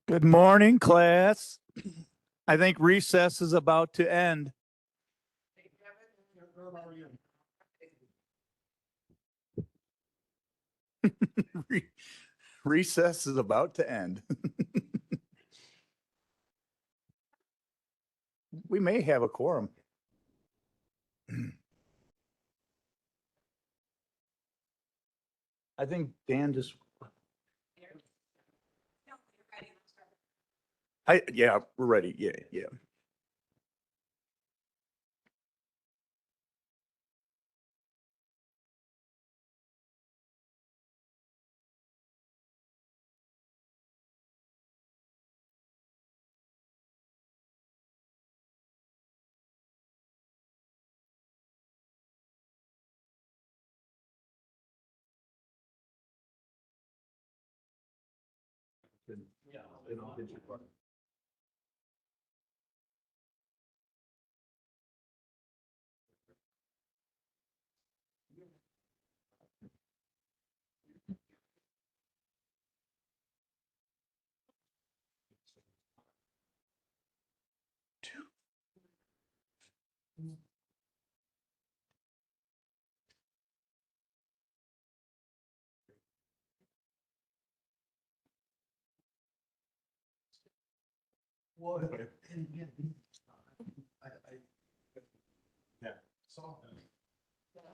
Good morning, class. I think recess is about to end. Recess is about to end. We may have a quorum. I think Dan just. Yeah, we're ready. Yeah.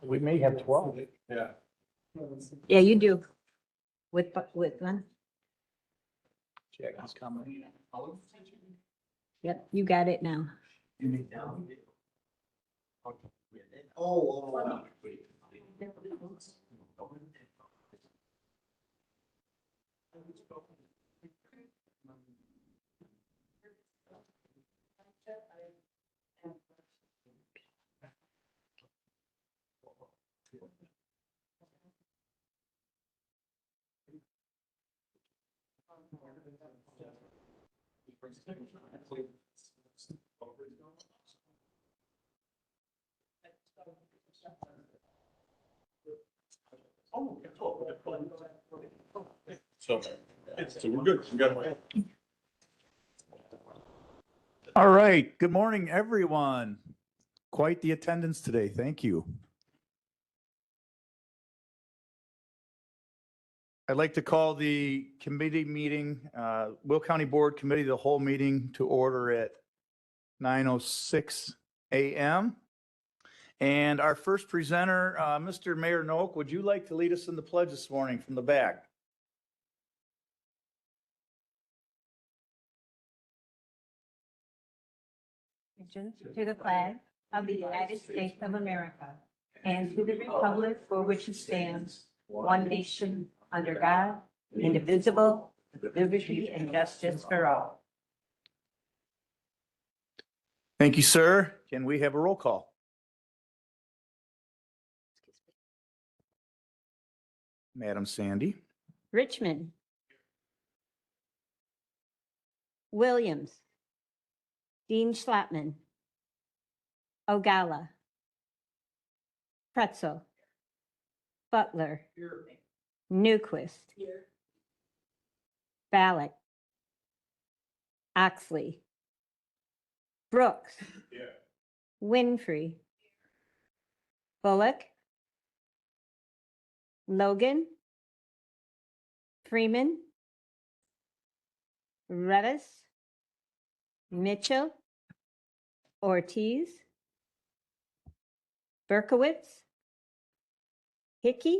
We may have 12. Yeah, you do. With one. Jack's coming. Yep, you got it now. So we're good. We got it. All right. Good morning, everyone. Quite the attendance today. Thank you. I'd like to call the committee meeting, Will County Board Committee, the whole meeting to order at 9:06 a.m. And our first presenter, Mr. Mayor Noak, would you like to lead us in the pledge this morning from the back? To the flag of the United States of America and to the republic for which it stands, one nation, under God, indivisible, with liberty and justice for all. Thank you, sir. Can we have a roll call? Madam Sandy. Richmond. Williams. Dean Schlattman. Ogalla. Pretzel. Butler. Newquist. Ballack. Oxley. Brooks. Winfrey. Bullock. Logan. Freeman. Revis. Mitchell. Ortiz. Berkowitz. Hickey.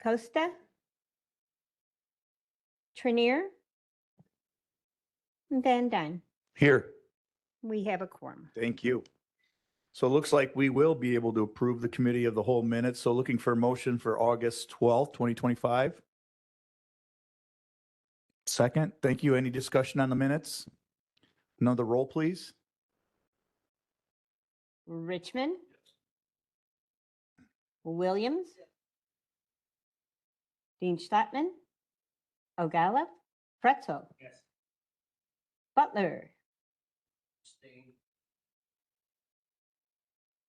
Costa. Trinier. and Van Dyne. Here. We have a quorum. Thank you. So it looks like we will be able to approve the committee of the whole minutes. So looking for a motion for August 12th, 2025. Second, thank you. Any discussion on the minutes? Another roll, please. Richmond. Williams. Dean Schlattman. Ogalla. Pretzel. Butler.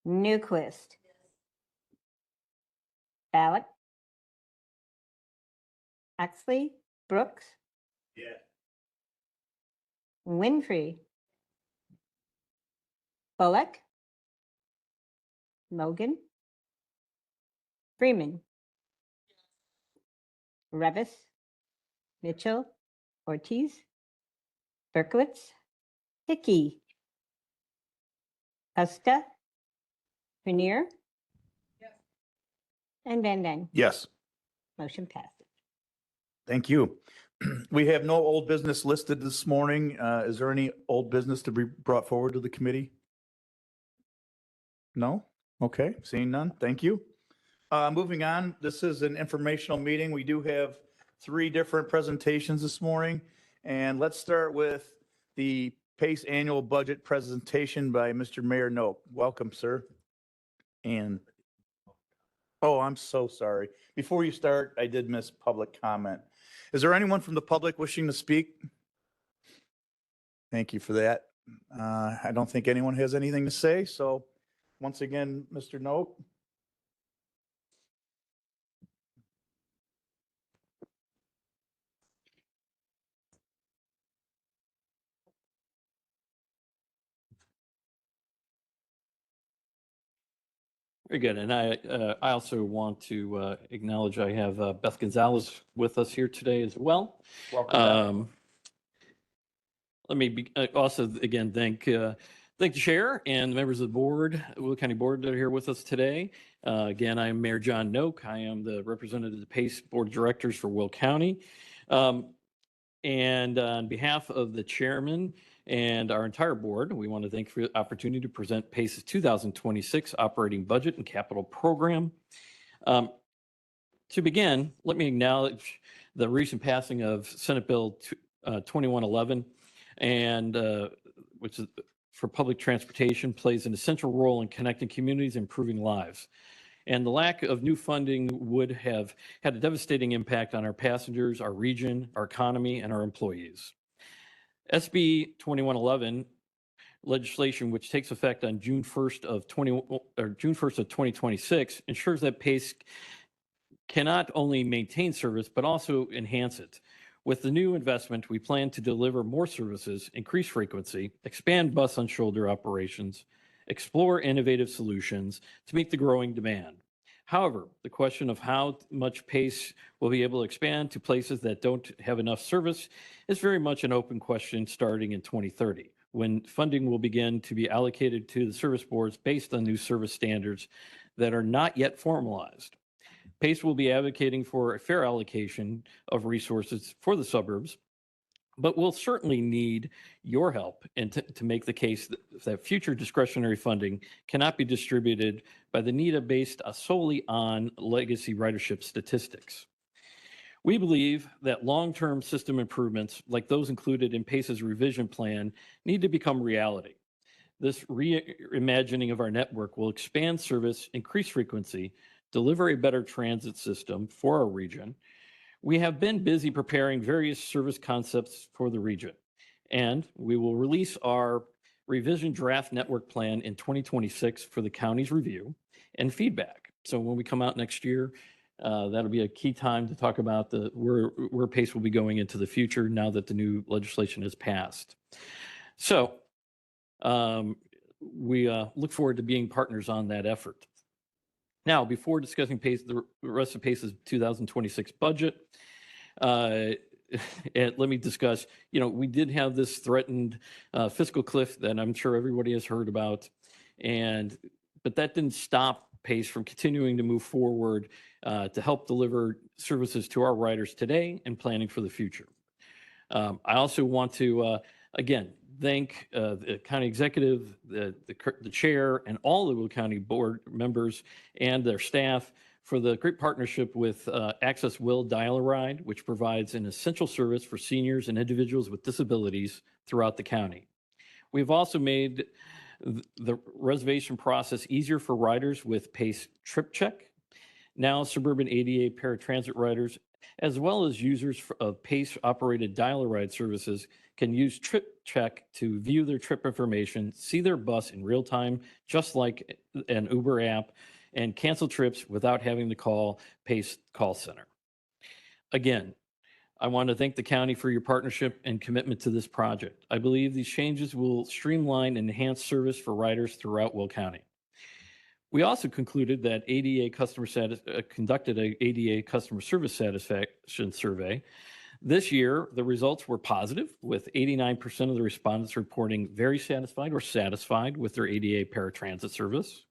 Newquist. Ballack. Axley. Brooks. Winfrey. Bullock. Logan. Freeman. Revis. Mitchell. Ortiz. Berkowitz. Hickey. Costa. Grenier. And Van Dyne. Yes. Motion passes. Thank you. We have no old business listed this morning. Is there any old business to be brought forward to the committee? No? Okay, seeing none. Thank you. Moving on, this is an informational meeting. We do have 3 different presentations this morning. And let's start with the PACE annual budget presentation by Mr. Mayor Noak. Welcome, sir. And, oh, I'm so sorry. Before you start, I did miss public comment. Is there anyone from the public wishing to speak? Thank you for that. I don't think anyone has anything to say. So once again, Mr. Noak. Very good. And I also want to acknowledge I have Beth Gonzalez with us here today as well. Welcome. Let me also again thank the chair and the members of the board, Will County Board, that are here with us today. Again, I am Mayor John Noak. I am the representative of the PACE Board of Directors for Will County. And on behalf of the chairman and our entire board, we want to thank you for the opportunity to present PACE's 2026 operating budget and capital program. To begin, let me acknowledge the recent passing of Senate Bill 2111, and which is for public transportation, plays an essential role in connecting communities and improving lives. And the lack of new funding would have had a devastating impact on our passengers, our region, our economy, and our employees. SB 2111 legislation, which takes effect on June 1st of 2026, ensures that PACE can not only maintain service, but also enhance it. With the new investment, we plan to deliver more services, increase frequency, expand bus on shoulder operations, explore innovative solutions to meet the growing demand. However, the question of how much PACE will be able to expand to places that don't have enough service is very much an open question starting in 2030, when funding will begin to be allocated to the service boards based on new service standards that are not yet formalized. PACE will be advocating for a fair allocation of resources for the suburbs, but we'll certainly need your help and to make the case that future discretionary funding cannot be distributed by the NEDA based solely on legacy ridership statistics. We believe that long-term system improvements like those included in PACE's revision plan need to become reality. This reimagining of our network will expand service, increase frequency, deliver a better transit system for our region. We have been busy preparing various service concepts for the region, and we will release our revision draft network plan in 2026 for the county's review and feedback. So when we come out next year, that'll be a key time to talk about where PACE will be going into the future now that the new legislation has passed. So we look forward to being partners on that effort. Now, before discussing PACE, the rest of PACE's 2026 budget, and let me discuss, we did have this threatened fiscal cliff that I'm sure everybody has heard about, but that didn't stop PACE from continuing to move forward to help deliver services to our riders today and planning for the future. I also want to, again, thank the county executive, the chair, and all the Will County board members and their staff for the great partnership with Access Will Dial-A-Ride, which provides an essential service for seniors and individuals with disabilities throughout the county. We've also made the reservation process easier for riders with PACE Trip Check. Now, suburban ADA paratransit riders, as well as users of PACE-operated Dial-A-Ride services, can use Trip Check to view their trip information, see their bus in real time, just like an Uber app, and cancel trips without having to call PACE call center. Again, I want to thank the county for your partnership and commitment to this project. I believe these changes will streamline and enhance service for riders throughout Will County. We also concluded that conducted a ADA customer service satisfaction survey. This year, the results were positive, with 89% of the respondents reporting very satisfied or satisfied with their ADA paratransit service.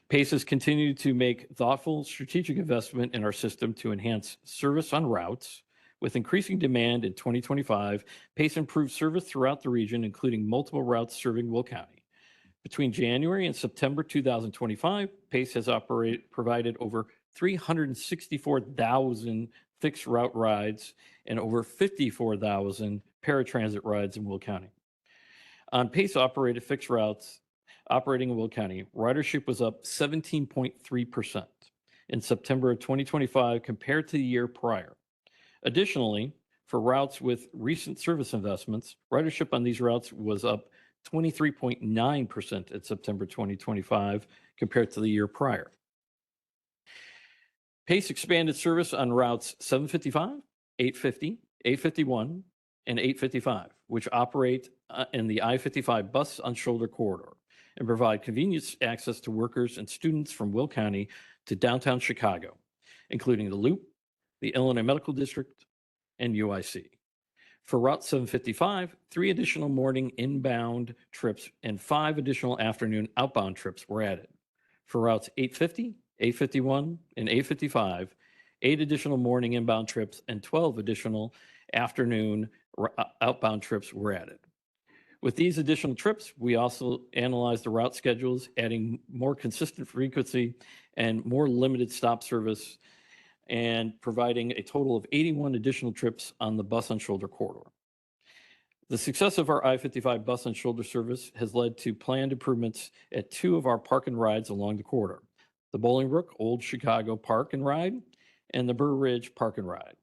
PACE has continued to make thoughtful, strategic investment in our system to enhance service on routes. With increasing demand in 2025, PACE improved service throughout the region, including multiple routes serving Will County. Between January and September 2025, PACE has provided over 364,000 fixed route rides and over 54,000 paratransit rides in Will County. On PACE-operated fixed routes operating in Will County, ridership was up 17.3% in September of 2025 compared to the year prior. Additionally, for routes with recent service investments, ridership on these routes was up 23.9% at September 2025 compared to the year prior. PACE expanded service on routes 755, 850, 851, and 855, which operate in the I-55 bus on shoulder corridor and provide convenience access to workers and students from Will County to downtown Chicago, including the Loop, the Illinois Medical District, and UIC. For Route 755, 3 additional morning inbound trips and 5 additional afternoon outbound trips were added. For routes 850, 851, and 855, 8 additional morning inbound trips and 12 additional afternoon outbound trips were added. With these additional trips, we also analyzed the route schedules, adding more consistent frequency and more limited stop service, and providing a total of 81 additional trips on the bus on shoulder corridor. The success of our I-55 bus on shoulder service has led to planned improvements at 2 of our park and rides along the corridor, the Bolingbrook Old Chicago Park and Ride and the Burr Ridge Park and Ride.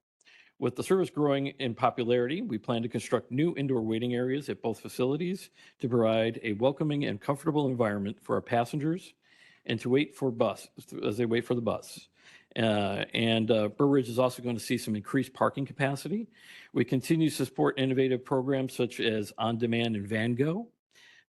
With the service growing in popularity, we plan to construct new indoor waiting areas at both facilities to provide a welcoming and comfortable environment for our passengers and to wait for as they wait for the bus. Burr Ridge is also going to see some increased parking capacity. We continue to support innovative programs such as On Demand and VanGo.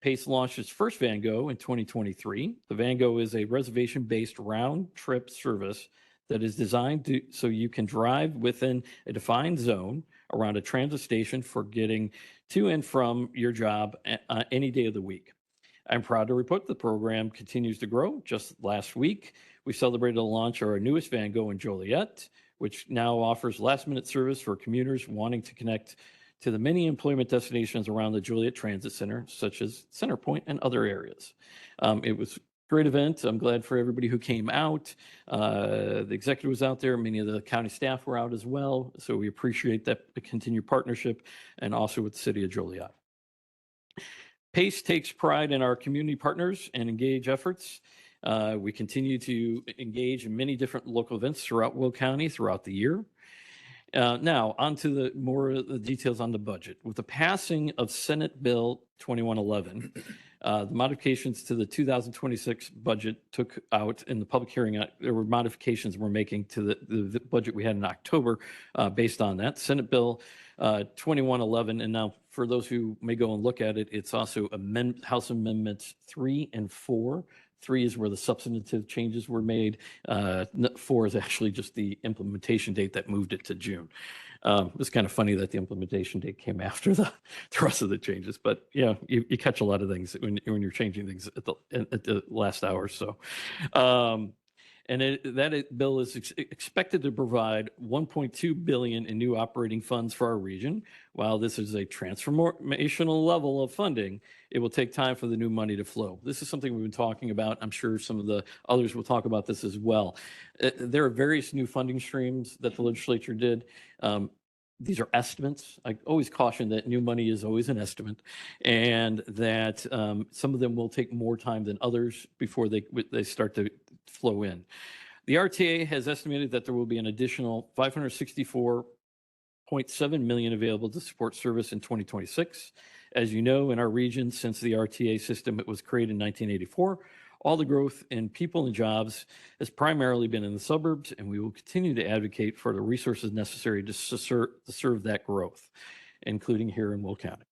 PACE launched its first VanGo in 2023. The VanGo is a reservation-based round-trip service that is designed so you can drive within a defined zone around a transit station for getting to and from your job any day of the week. I'm proud to report the program continues to grow. Just last week, we celebrated the launch of our newest VanGo in Joliet, which now offers last-minute service for commuters wanting to connect to the many employment destinations around the Joliet Transit Center, such as Centerpoint and other areas. It was a great event. I'm glad for everybody who came out. The executive was out there. Many of the county staff were out as well. So we appreciate that continued partnership and also with the city of Joliet. PACE takes pride in our community partners and engage efforts. We continue to engage in many different local events throughout Will County throughout the year. Now, on to the details on the budget. With the passing of Senate Bill 2111, the modifications to the 2026 budget took out in the public hearing. There were modifications we're making to the budget we had in October based on that. Senate Bill 2111, and now for those who may go and look at it, it's also House Amendments 3 and 4. 3 is where the substantive changes were made. 4 is actually just the implementation date that moved it to June. It's kind of funny that the implementation date came after the rest of the changes, but yeah, you catch a lot of things when you're changing things at the last hour. So, that bill is expected to provide $1.2 billion in new operating funds for our region. While this is a transformational level of funding, it will take time for the new money to flow. This is something we've been talking about. I'm sure some of the others will talk about this as well. There are various new funding streams that the legislature did. These are estimates. I always caution that new money is always an estimate, and that some of them will take more time than others before they start to flow in. The RTA has estimated that there will be an additional $564.7 million available to support service in 2026. As you know, in our region, since the RTA system was created in 1984, All the growth in people and jobs has primarily been in the suburbs, and we will continue to advocate for the resources necessary to serve that growth, including here in Will County.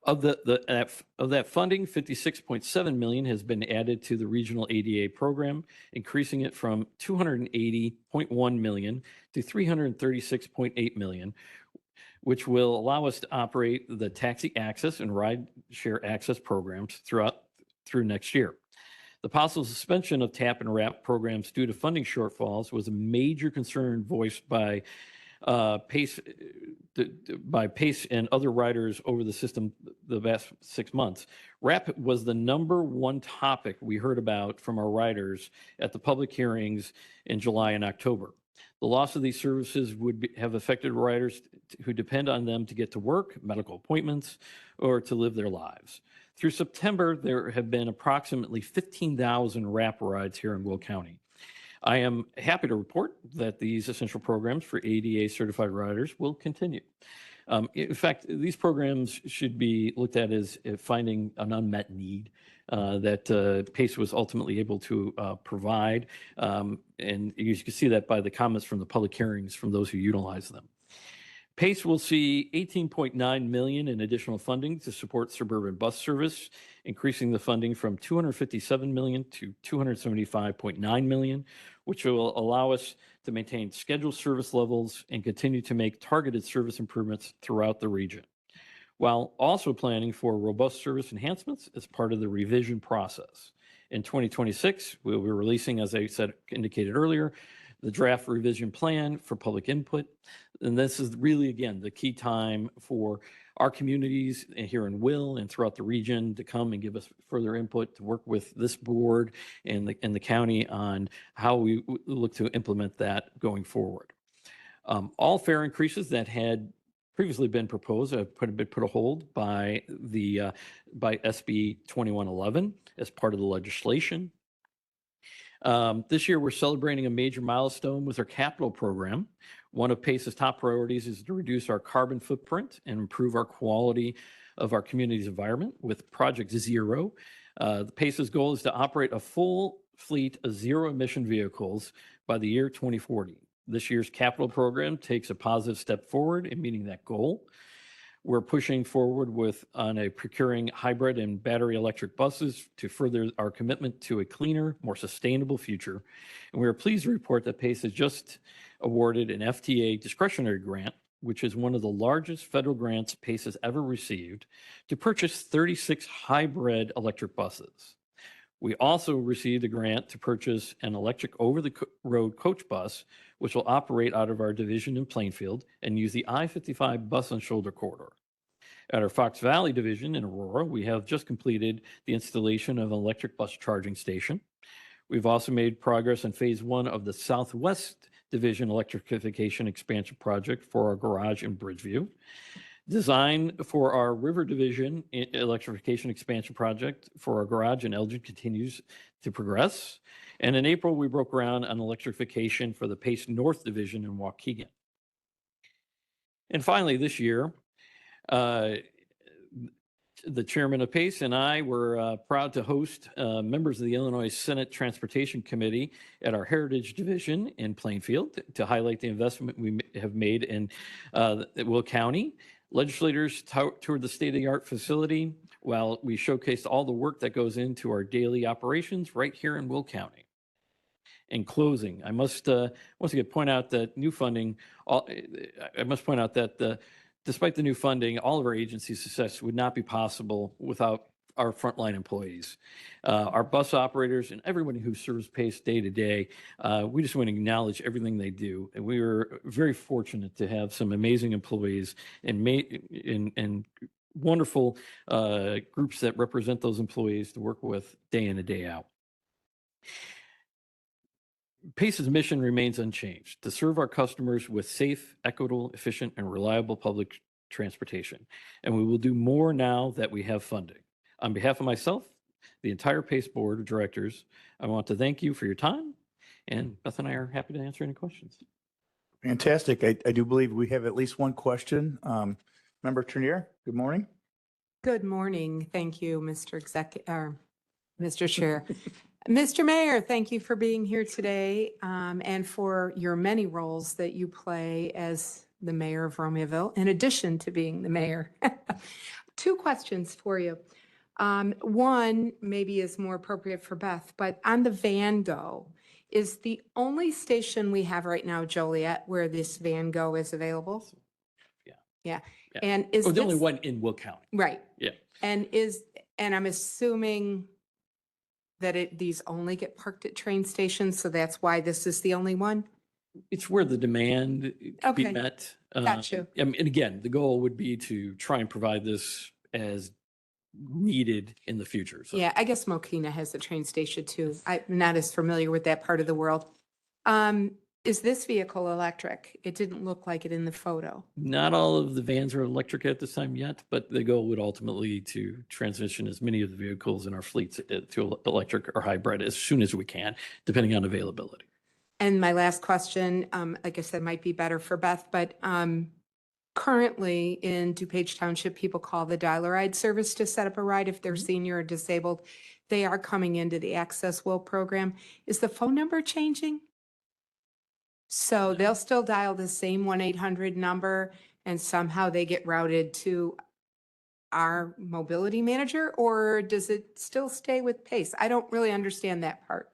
Of that funding, 56.7 million has been added to the regional ADA program, increasing it from 280.1 million to 336.8 million, which will allow us to operate the taxi access and ride share access programs through next year. The possible suspension of TAP and RAP programs due to funding shortfalls was a major concern voiced by PACE and other riders over the system the past 6 months. RAP was the #1 topic we heard about from our riders at the public hearings in July and October. The loss of these services would have affected riders who depend on them to get to work, medical appointments, or to live their lives. Through September, there have been approximately 15,000 RAP rides here in Will County. I am happy to report that these essential programs for ADA certified riders will continue. In fact, these programs should be looked at as finding an unmet need that PACE was ultimately able to provide. And you can see that by the comments from the public hearings from those who utilize them. PACE will see 18.9 million in additional funding to support suburban bus service, increasing the funding from 257 million to 275.9 million, which will allow us to maintain scheduled service levels and continue to make targeted service improvements throughout the region, while also planning for robust service enhancements as part of the revision process. In 2026, we'll be releasing, as I said, indicated earlier, the draft revision plan for public input. And this is really, again, the key time for our communities here in Will and throughout the region to come and give us further input to work with this board and the county on how we look to implement that going forward. All fare increases that had previously been proposed have been put a hold by SB 2111 as part of the legislation. This year, we're celebrating a major milestone with our capital program. One of PACE's top priorities is to reduce our carbon footprint and improve our quality of our community's environment with Project Zero. The PACE's goal is to operate a full fleet of zero-emission vehicles by the year 2040. This year's capital program takes a positive step forward in meeting that goal. We're pushing forward on procuring hybrid and battery electric buses to further our commitment to a cleaner, more sustainable future. And we are pleased to report that PACE has just awarded an FTA discretionary grant, which is one of the largest federal grants PACE has ever received, to purchase 36 hybrid electric buses. We also received a grant to purchase an electric over-the-road coach bus, which will operate out of our division in Plainfield and use the I-55 bus and shoulder corridor. At our Fox Valley division in Aurora, we have just completed the installation of an electric bus charging station. We've also made progress in phase 1 of the Southwest Division electrification expansion project for our garage in Bridgeview. Design for our River Division electrification expansion project for our garage in Elgin continues to progress. And in April, we broke ground on electrification for the PACE North Division in Waukegan. And finally, this year, the chairman of PACE and I were proud to host members of the Illinois Senate Transportation Committee at our Heritage Division in Plainfield to highlight the investment we have made in Will County. Legislators toured the state-of-the-art facility while we showcased all the work that goes into our daily operations right here in Will County. In closing, I must once again point out that despite the new funding, all of our agency's success would not be possible without our frontline employees, our bus operators, and everyone who serves PACE day to day. We just want to acknowledge everything they do. And we were very fortunate to have some amazing employees and wonderful groups that represent those employees to work with day in and day out. PACE's mission remains unchanged: to serve our customers with safe, equitable, efficient, and reliable public transportation. And we will do more now that we have funding. On behalf of myself, the entire PACE Board of Directors, I want to thank you for your time. And Beth and I are happy to answer any questions. Fantastic. I do believe we have at least one question. Member Trenier, good morning. Good morning. Thank you, Mr. Mr. Chair. Mr. Mayor, thank you for being here today and for your many roles that you play as the mayor of Romeoville, in addition to being the mayor. Two questions for you. One maybe is more appropriate for Beth, but on the Van Go, is the only station we have right now Joliet where this Van Go is available? Yeah. Yeah. Yeah. And is Oh, the only this- one in Will County. Right. Yeah. And I'm assuming that these only get parked at train stations, so that's why this is the only one? It's where the demand can be Okay. met. Got you. And again, the goal would be to try and provide this as needed in the future. So Yeah, I guess Mokina has a train station too. I'm not as familiar with that part of the world. Is this vehicle electric? It didn't look like it in the photo. not all of the vans are electric at this time yet, but the goal would ultimately to transition as many of the vehicles in our fleets to electric or hybrid as soon as we can, depending on availability. And my last question, like I said, might be better for Beth, but currently in DuPage Township, people call the Dial-A-Ride service to set up a ride if they're senior or disabled. They are coming into the Access Will program. Is the phone number changing? So they'll still dial the same 1-800 number and somehow they get routed to our mobility manager, or does it still stay with Pace? I don't really understand that part.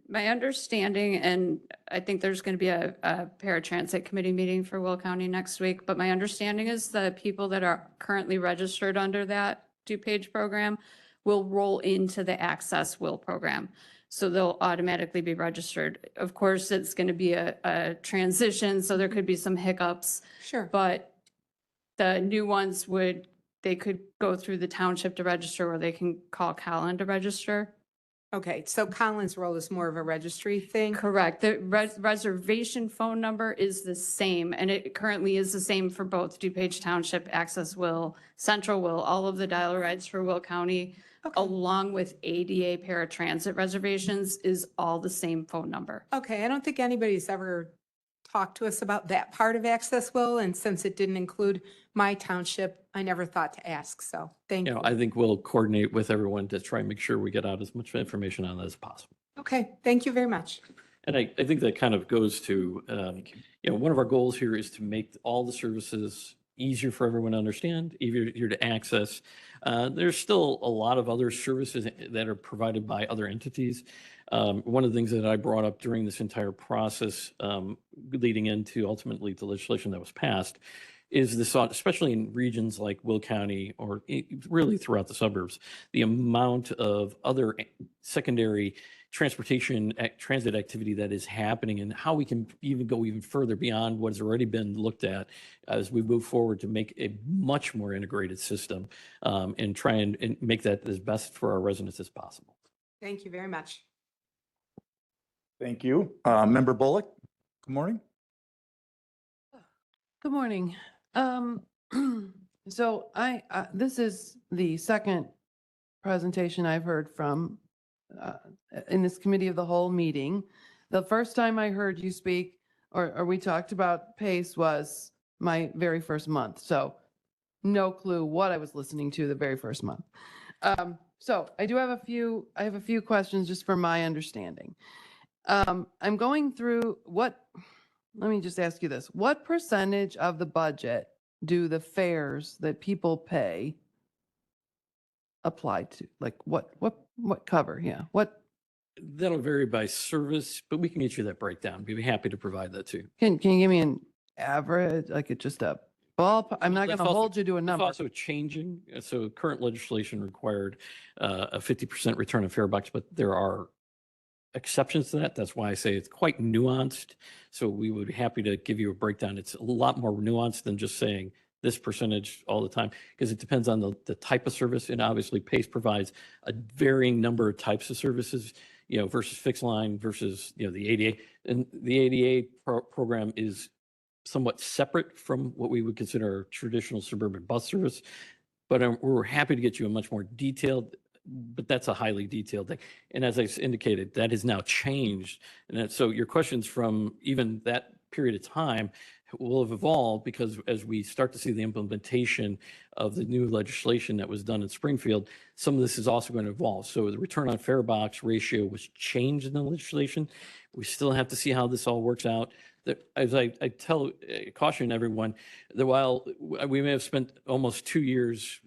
My understanding, and I think there's going to be a paratransit committee meeting for Will County next week, but my understanding is the people that are currently registered under that DuPage program will roll into the Access Will program. So they'll automatically be registered. Of course, it's going to be a transition, so there could be some hiccups, Sure. but the new ones they could go through the township to register, or they can call Callan to register. Okay, so Colin's role is more of a registry thing? Correct. The reservation phone number is the same, and it currently is the same for both DuPage Township, Access Will, Central Will, all of the Dial-A-Rides for Will County, Okay. along with ADA paratransit reservations, is all the same phone number. Okay, I don't think anybody's ever talked to us about that part of Access Will, and since it didn't include my township, I never thought to ask, so thank You you. know, I think we'll coordinate with everyone to try and make sure we get out as much information on that as possible. Okay, thank you very much. And I think that kind of goes to, one of our goals here is to make all the services easier for everyone to understand, easier to access. There's still a lot of other services that are provided by other entities. One of the things that I brought up during this entire process, leading into ultimately the legislation that was passed, is this, especially in regions like Will County or really throughout the suburbs, the amount of other secondary transportation transit activity that is happening and how we can even go even further beyond what has already been looked at as we move forward to make a much more integrated system and try and make that as best for our residents as possible. Thank you very much. Thank you. Member Bullock, good morning. Good morning. So this is the second presentation I've heard from in this committee of the whole meeting. The first time I heard you speak or we talked about PACE was my very first month. So no clue what I was listening to the very first month. So I have a few questions just for my understanding. I'm going through let me just ask you this. What percentage of the budget do the fares that people pay apply to? Like what cover? Yeah. What That'll vary by service, but we can get you that breakdown. We'd be happy to provide that too. can you give me an average, like just a ballpark? I'm not going That's to also- hold you to a It's number. also changing. So current legislation required a 50% return on fare box, but there are exceptions to that. That's why I say it's quite nuanced. So we would be happy to give you a breakdown. It's a lot more nuanced than just saying this percentage all the time, because it depends on the type of service. And obviously PACE provides a varying number of types of services, versus fixed line versus, the ADA. And the ADA program is somewhat separate from what we would consider traditional suburban bus service. But we're happy to get you a much more detailed, but that's a highly detailed thing. And as I indicated, that has now changed. And so your questions from even that period of time will have evolved because as we start to see the implementation of the new legislation that was done in Springfield, some of this is also going to evolve. So the return on fare box ratio was changed in the legislation. We still have to see how this all works out. As I caution everyone that while we may have spent almost 2 years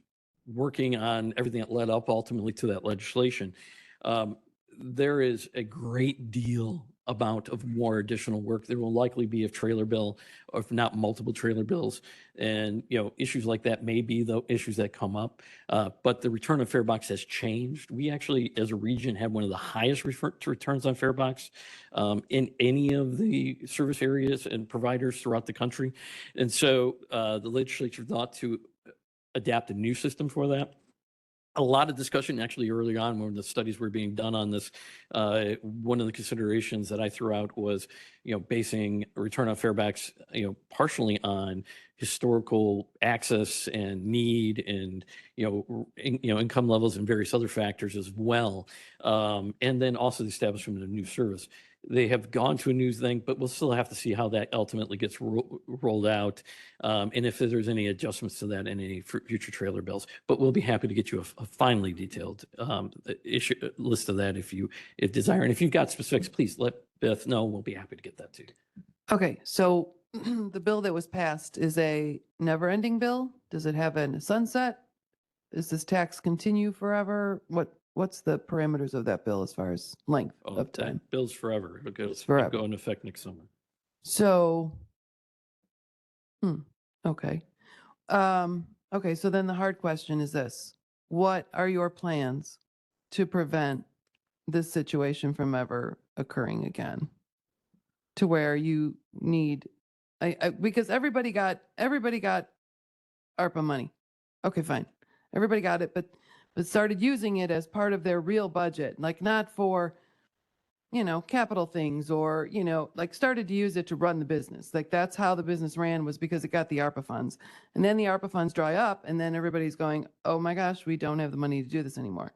working on everything that led up ultimately to that legislation, there is a great deal amount of more additional work. There will likely be a trailer bill, or if not multiple trailer bills. And, issues like that may be the issues that come up. But the return on fare box has changed. We actually, as a region, have one of the highest returns on fare box in any of the service areas and providers throughout the country. And so the legislature thought to adapt a new system for that. A lot of discussion actually early on when the studies were being done on this. One of the considerations that I threw out was, basing return on fare backs, partially on historical access and need and, income levels and various other factors as well. And then also the establishment of a new service. They have gone to a new thing, but we'll still have to see how that ultimately gets rolled out. And if there's any adjustments to that in any future trailer bills, but we'll be happy to get you a finely detailed list of that if desire. And if you've got specifics, please let Beth know. We'll be happy to get that to you. Okay, so the bill that was passed is a never-ending bill? Does it have a sunset? Does this tax continue forever? What's the parameters of that bill as far as length of time? Bills forever. It's forever. Go into effect next summer. So, okay. Okay, so then the hard question is this. What are your plans to prevent this situation from ever occurring again? To where you need, because everybody got ARPA money. Okay, fine. Everybody got it, but started using it as part of their real budget, like not for, capital things or, started to use it to run the business. Like that's how the business ran, was because it got the ARPA funds. And then the ARPA funds dry up and then everybody's going, oh my gosh, we don't have the money to do this anymore.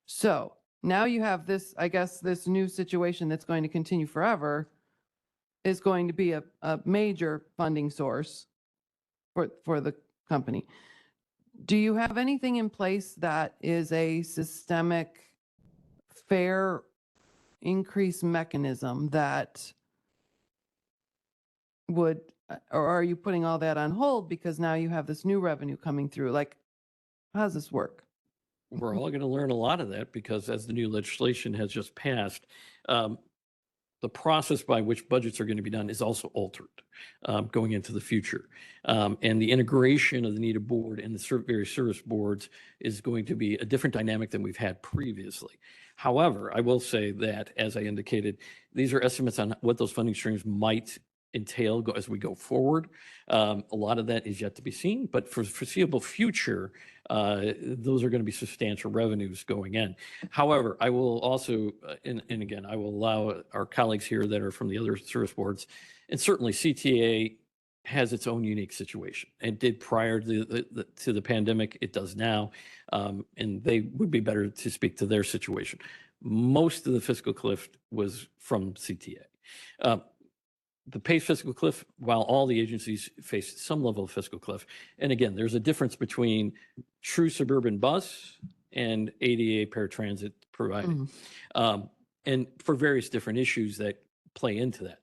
So now you have this, I guess, this new situation that's going to continue forever is going to be a major funding source for the company. Do you have anything in place that is a systemic fare increase mechanism that would, or are you putting all that on hold because now you have this new revenue coming through? Like, how does this work? We're all going to learn a lot of that because as the new legislation has just passed, the process by which budgets are going to be done is also altered going into the future. And the integration of the NETA board and the various service boards is going to be a different dynamic than we've had previously. However, I will say that, as I indicated, these are estimates on what those funding streams might entail as we go forward. A lot of that is yet to be seen, but for the foreseeable future, those are going to be substantial revenues going in. However, I will also, and again, I will allow our colleagues here that are from the other service boards, and certainly CTA has its own unique situation. It did prior to the pandemic. It does now, and they would be better to speak to their situation. Most of the fiscal cliff was from CTA. The PACE fiscal cliff, while all the agencies face some level of fiscal cliff, and again, there's a difference between true suburban bus and ADA paratransit provided, and for various different issues that play into that.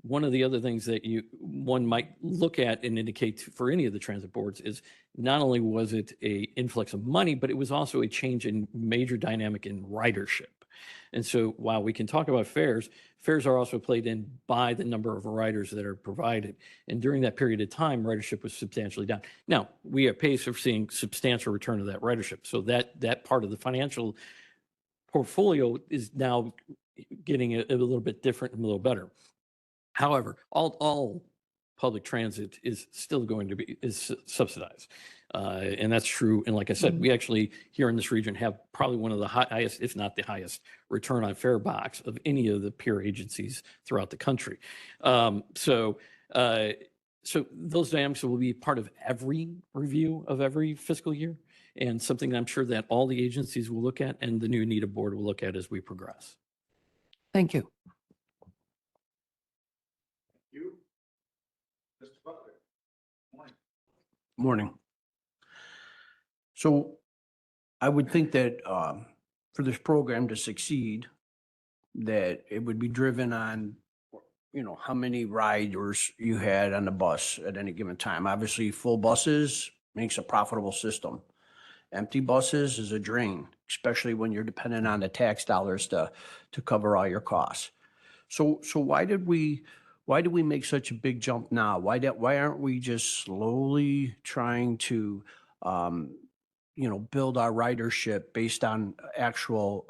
One of the other things that one might look at and indicate for any of the transit boards is not only was it a influx of money, but it was also a change in major dynamic in ridership. And so while we can talk about fares are also played in by the number of riders that are provided. And during that period of time, ridership was substantially down. Now, we at PACE are seeing substantial return of that ridership. So that part of the financial portfolio is now getting a little bit different and a little better. However, all public transit is still going to be subsidized. And that's true. And like I said, we actually here in this region have probably one of the highest, if not the highest, return on fare box of any of the peer agencies throughout the country. So those dynamics will be part of every review of every fiscal year, and something I'm sure that all the agencies will look at and the new NETA board will look at as we progress. Thank you. Morning. So I would think that for this program to succeed, that it would be driven on, how many riders you had on the bus at any given time. Obviously, full buses makes a profitable system. Empty buses is a drain, especially when you're dependent on the tax dollars to cover all your costs. So why did we make such a big jump now? Why aren't we just slowly trying to, build our ridership based on actual,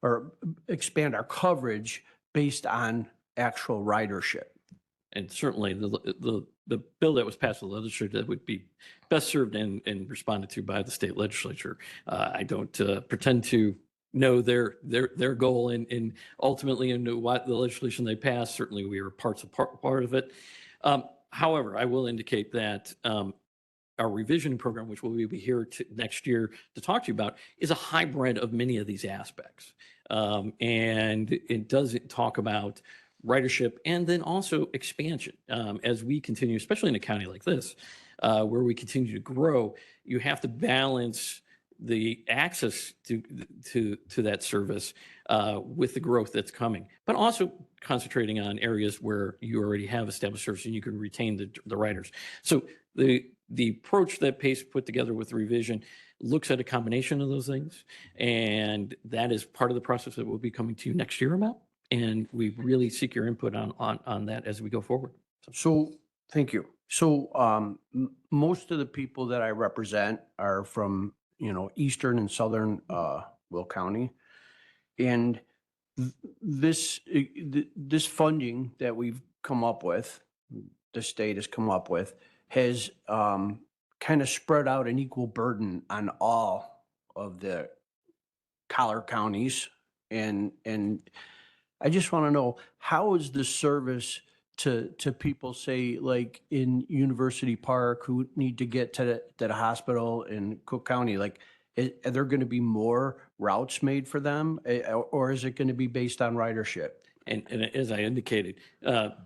or expand our coverage based on actual ridership? And certainly the bill that was passed in the legislature that would be best served and responded to by the state legislature. I don't pretend to know their goal and ultimately into what the legislation they passed. Certainly we are part of it. However, I will indicate that our revision program, which we'll be here next year to talk to you about, is a hybrid of many of these aspects. And it does talk about ridership and then also expansion. As we continue, especially in a county like this, where we continue to grow, you have to balance the access to that service with the growth that's coming, but also concentrating on areas where you already have established service and you can retain the riders. So the approach that PACE put together with the revision looks at a combination of those things, and that is part of the process that we'll be coming to you next year about. And we really seek your input on that as we go forward. So, thank you. So, most of the people that I represent are from, eastern and southern Will County. And this funding that we've come up with, the state has come up with, has kind of spread out an equal burden on all of the collar counties. And I just want to know, how is the service to people, say, like in University Park, who need to get to the hospital in Cook County? Like, are there going to be more routes made for them, or is it going to be based on ridership? And as I indicated,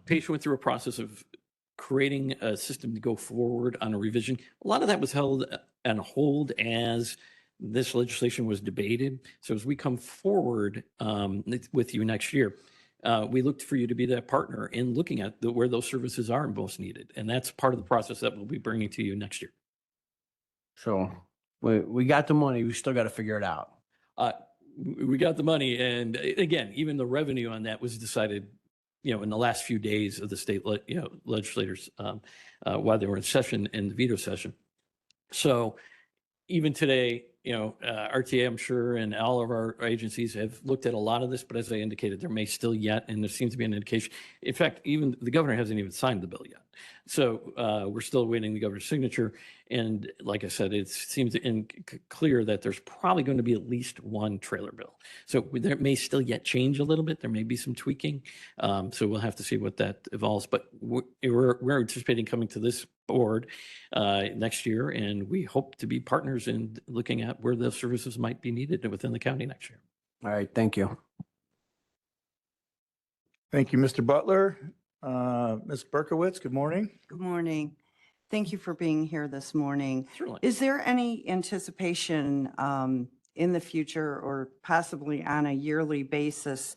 PACE went through a process of creating a system to go forward on a revision. A lot of that was held on hold as this legislation was debated. So as we come forward with you next year, we look for you to be that partner in looking at where those services are most needed. And that's part of the process that we'll be bringing to you next year. So we got the money, we still got to figure it out. We got the money. And again, even the revenue on that was decided, in the last few days of the state, legislators, while they were in session, in the veto session. So even today, RTA, I'm sure, and all of our agencies have looked at a lot of this, but as I indicated, there may still yet, and there seems to be an indication. In fact, even the governor hasn't even signed the bill yet. So we're still awaiting the governor's signature. And like I said, it seems clear that there's probably going to be at least one trailer bill. So there may still yet change a little bit. There may be some tweaking. So we'll have to see what that evolves. But we're anticipating coming to this board next year, and we hope to be partners in looking at where those services might be needed within the county next year. All right, thank you. Thank you, Mr. Butler. Ms. Berkowitz, good morning. Good morning. Thank you for being here this morning. Certainly. Is there any anticipation in the future, or possibly on a yearly basis,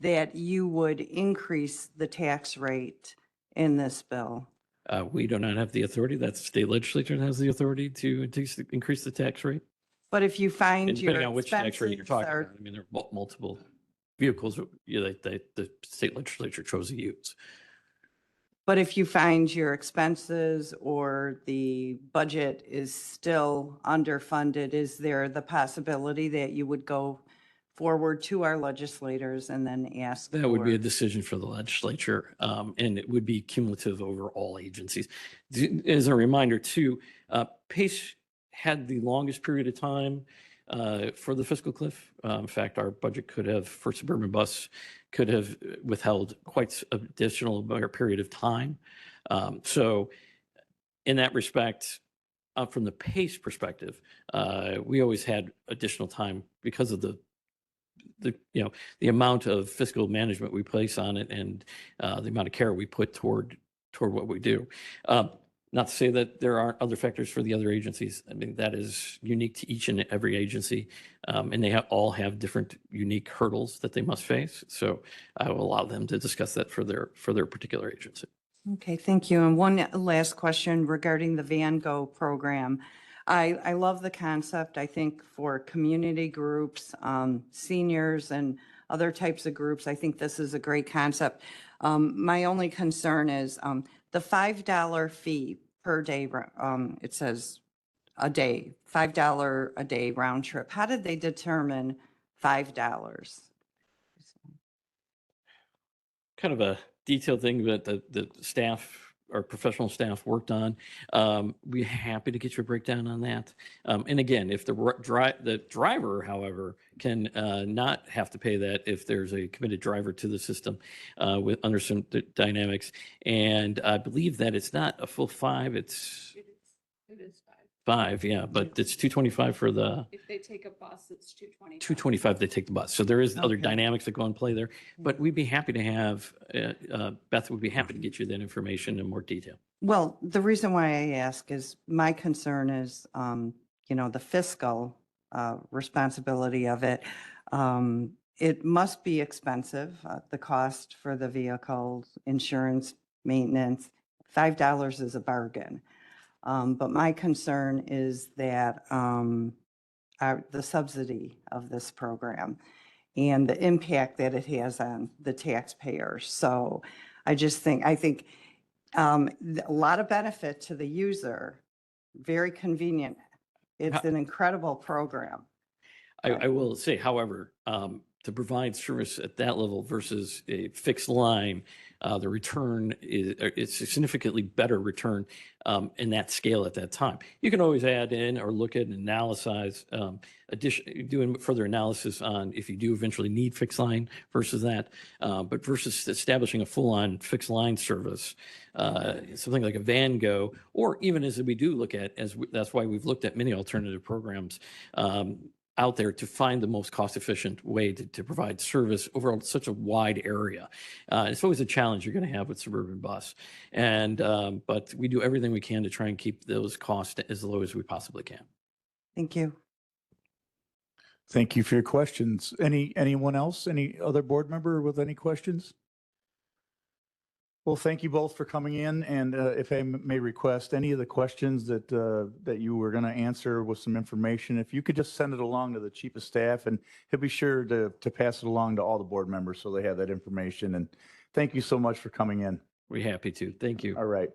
that you would increase the tax rate in this bill? We do not have the authority. That's the state legislature that has the authority to increase the tax rate. But if you find And your depending on which tax rate you're expenses talking are, about, I mean, there are multiple vehicles that the state legislature chose to use. but if you find your expenses or the budget is still underfunded, is there the possibility that you would go forward to our legislators and then ask? That would be a for- decision for the legislature, and it would be cumulative over all agencies. As a reminder too, PACE had the longest period of time for the fiscal cliff. In fact, our budget for Suburban Bus could have withheld quite additional period of time. So in that respect, from the PACE perspective, we always had additional time because of the amount of fiscal management we place on it and the amount of care we put toward toward what we do. Not to say that there aren't other factors for the other agencies. I mean, that is unique to each and every agency. And they all have different unique hurdles that they must face. So I will allow them to discuss that for their particular agency. Okay, thank you. And one last question regarding the Van Gogh program. I love the concept. I think for community groups, seniors and other types of groups, I think this is a great concept. My only concern is the $5 fee per day, it says a day, $5 a day round trip. How did they determine $5? Kind of a detailed thing that the staff, our professional staff worked on. We're happy to get you a breakdown on that. And again, if the driver, however, can not have to pay that if there's a committed driver to the system under some dynamics. And I believe that it's not a full 5, it's It is 5, yeah, but it's 225 for the If they take a bus, it's 220. 225, they take the bus. So there is other Okay. dynamics that go in play there. But we'd be happy to have, Beth would be happy to get you that information in more detail. Well, the reason why I ask is my concern is, the fiscal responsibility of it. It must be expensive, the cost for the vehicles, insurance, maintenance. $5 is a bargain. But my concern is that the subsidy of this program and the impact that it has on the taxpayers. So I think a lot of benefit to the user, very convenient. It's an incredible program. I will say, however, to provide service at that level versus a fixed line, the return it's a significantly better return in that scale at that time. You can always add in or look at and analyze, doing further analysis on if you do eventually need fixed line versus that, but versus establishing a full-on fixed line service, something like a Van Gogh, or even as we do look at, that's why we've looked at many alternative programs out there to find the most cost-efficient way to provide service over such a wide area. It's always a challenge you're going to have with suburban bus, but we do everything we can to try and keep those costs as low as we possibly can. Thank you. Thank you for your questions. Anyone else? Any other board member with any questions? Well, thank you both for coming in, and if I may request, any of the questions that you were going to answer with some information, if you could just send it along to the chief of staff, and he'll be sure to pass it along to all the board members so they have that information. And thank you so much for coming in. We're happy to. Thank you. All right.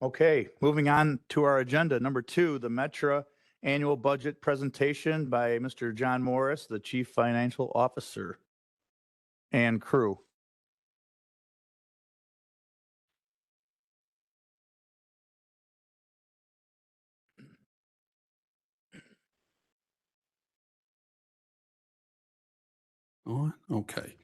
Okay, moving on to our agenda. Number 2, the Metra Annual Budget Presentation by Mr. John Morris, the Chief Financial Officer, and crew. On? Okay.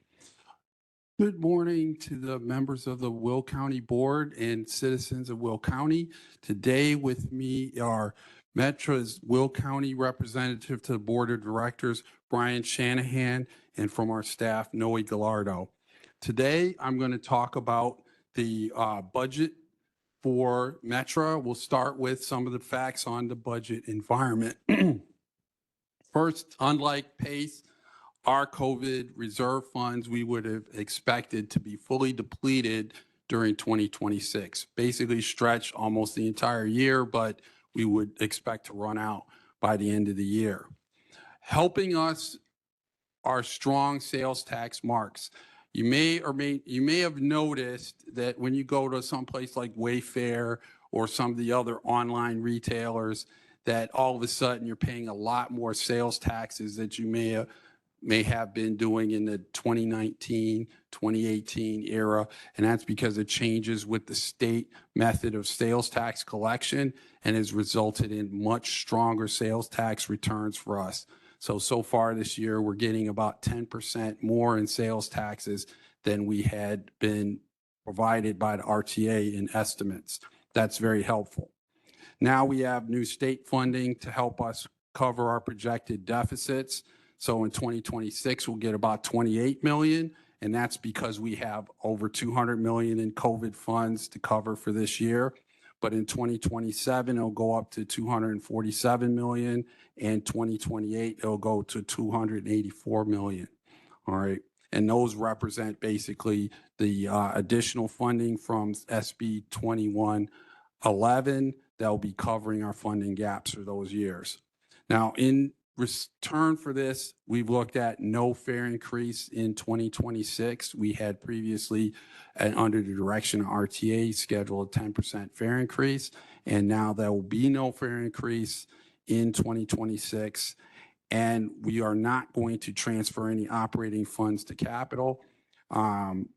Good morning to the members of the Will County Board and citizens of Will County. Today with me are Metra's Will County representative to the Board of Directors, Brian Shanahan, and from our staff, Noe Gallardo. Today, I'm going to talk about the budget for Metra. We'll start with some of the facts on the budget environment. First, unlike PACE, our COVID reserve funds, we would have expected to be fully depleted during 2026, basically stretch almost the entire year, but we would expect to run out by the end of the year. Helping us are strong sales tax marks. You may have noticed that when you go to some place like Wayfair or some of the other online retailers, that all of a sudden you're paying a lot more sales taxes that you may have been doing in the 2019, 2018 era. And that's because of changes with the state method of sales tax collection and has resulted in much stronger sales tax returns for us. So far this year, we're getting about 10% more in sales taxes than we had been provided by the RTA in estimates. That's very helpful. Now we have new state funding to help us cover our projected deficits. So in 2026, we'll get about 28 million. And that's because we have over 200 million in COVID funds to cover for this year. But in 2027, it'll go up to 247 million. And 2028, it'll go to 284 million. All right. And those represent basically the additional funding from SB 2111 that will be covering our funding gaps for those years. Now, in return for this, we've looked at no fare increase in 2026. We had previously, under the direction of RTA, scheduled a 10% fare increase, and now there will be no fare increase in 2026. And we are not going to transfer any operating funds to capital. In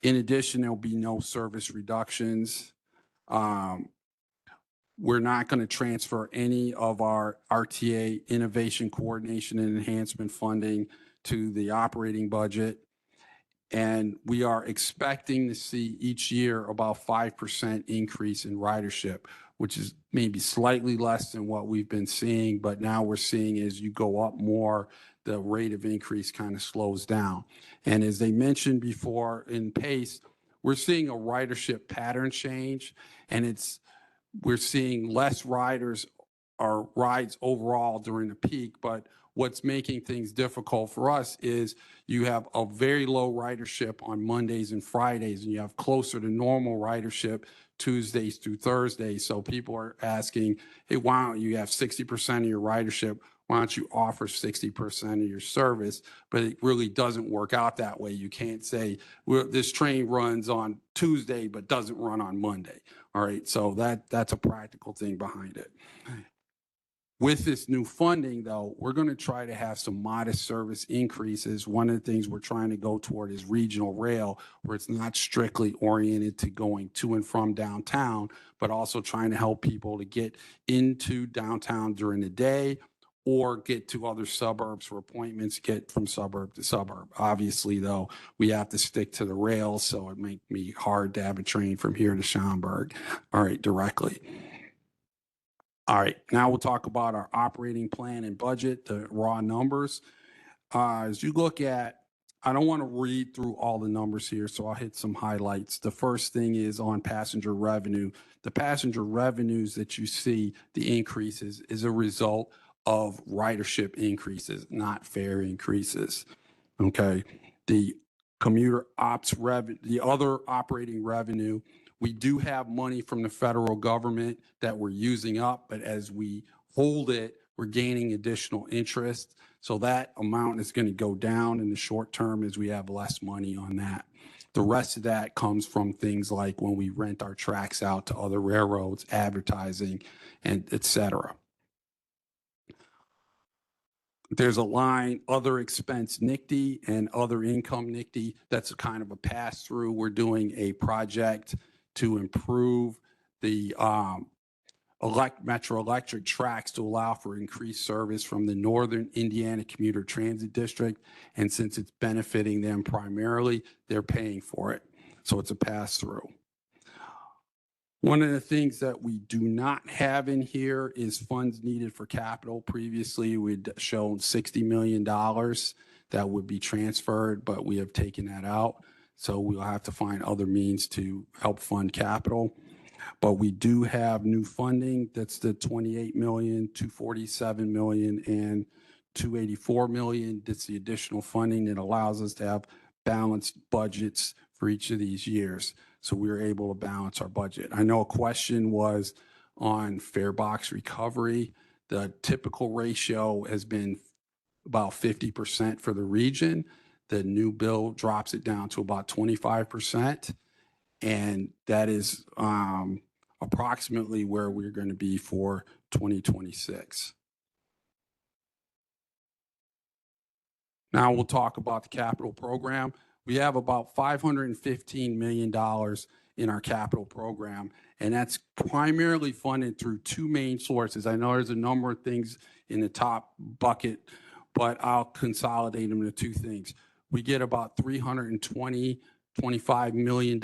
addition, there will be no service reductions. We're not going to transfer any of our RTA innovation, coordination, and enhancement funding to the operating budget. And we are expecting to see each year about 5% increase in ridership, which is maybe slightly less than what we've been seeing. But now we're seeing as you go up more, the rate of increase kind of slows down. And as they mentioned before in PACE, we're seeing a ridership pattern change, and we're seeing less riders or rides overall during the peak. But what's making things difficult for us is you have a very low ridership on Mondays and Fridays, and you have closer to normal ridership Tuesdays through Thursdays. So people are asking, hey, why don't you have 60% of your ridership? Why don't you offer 60% of your service? But it really doesn't work out that way. You can't say, well, this train runs on Tuesday but doesn't run on Monday. All right, so that's a practical thing behind it. With this new funding, though, we're going to try to have some modest service increases. One of the things we're trying to go toward is regional rail, where it's not strictly oriented to going to and from downtown, but also trying to help people to get into downtown during the day or get to other suburbs for appointments, get from suburb to suburb. Obviously, though, we have to stick to the rails, so it makes me hard to have a train from here to Schaumburg, all right, directly. All right, now we'll talk about our operating plan and budget, the raw numbers. As you look at, I don't want to read through all the numbers here, so I'll hit some highlights. The first thing is on passenger revenue. The passenger revenues that you see, the increases, is a result of ridership increases, not fare increases. Okay, the commuter ops revenue, the other operating revenue, we do have money from the federal government that we're using up, but as we hold it, we're gaining additional interest. So that amount is going to go down in the short term as we have less money on that. The rest of that comes from things like when we rent our tracks out to other railroads, advertising, and et cetera. There's a line, other expense NICD and other income NICD. That's a kind of a pass through. We're doing a project to improve the Metro Electric tracks to allow for increased service from the Northern Indiana Commuter Transit District. And since it's benefiting them primarily, they're paying for it. So it's a pass through. One of the things that we do not have in here is funds needed for capital. Previously, we'd shown $60 million that would be transferred, but we have taken that out. So we'll have to find other means to help fund capital. But we do have new funding. That's the 28 million, 247 million, and 284 million. That's the additional funding that allows us to have balanced budgets for each of these years. So we were able to balance our budget. I know a question was on fare box recovery. The typical ratio has been about 50% for the region. The new bill drops it down to about 25%. And that is approximately where we're going to be for 2026. Now we'll talk about the capital program. We have about $515 million in our capital program, and that's primarily funded through two main sources. I know there's a number of things in the top bucket, but I'll consolidate them into two things. We get about $325 million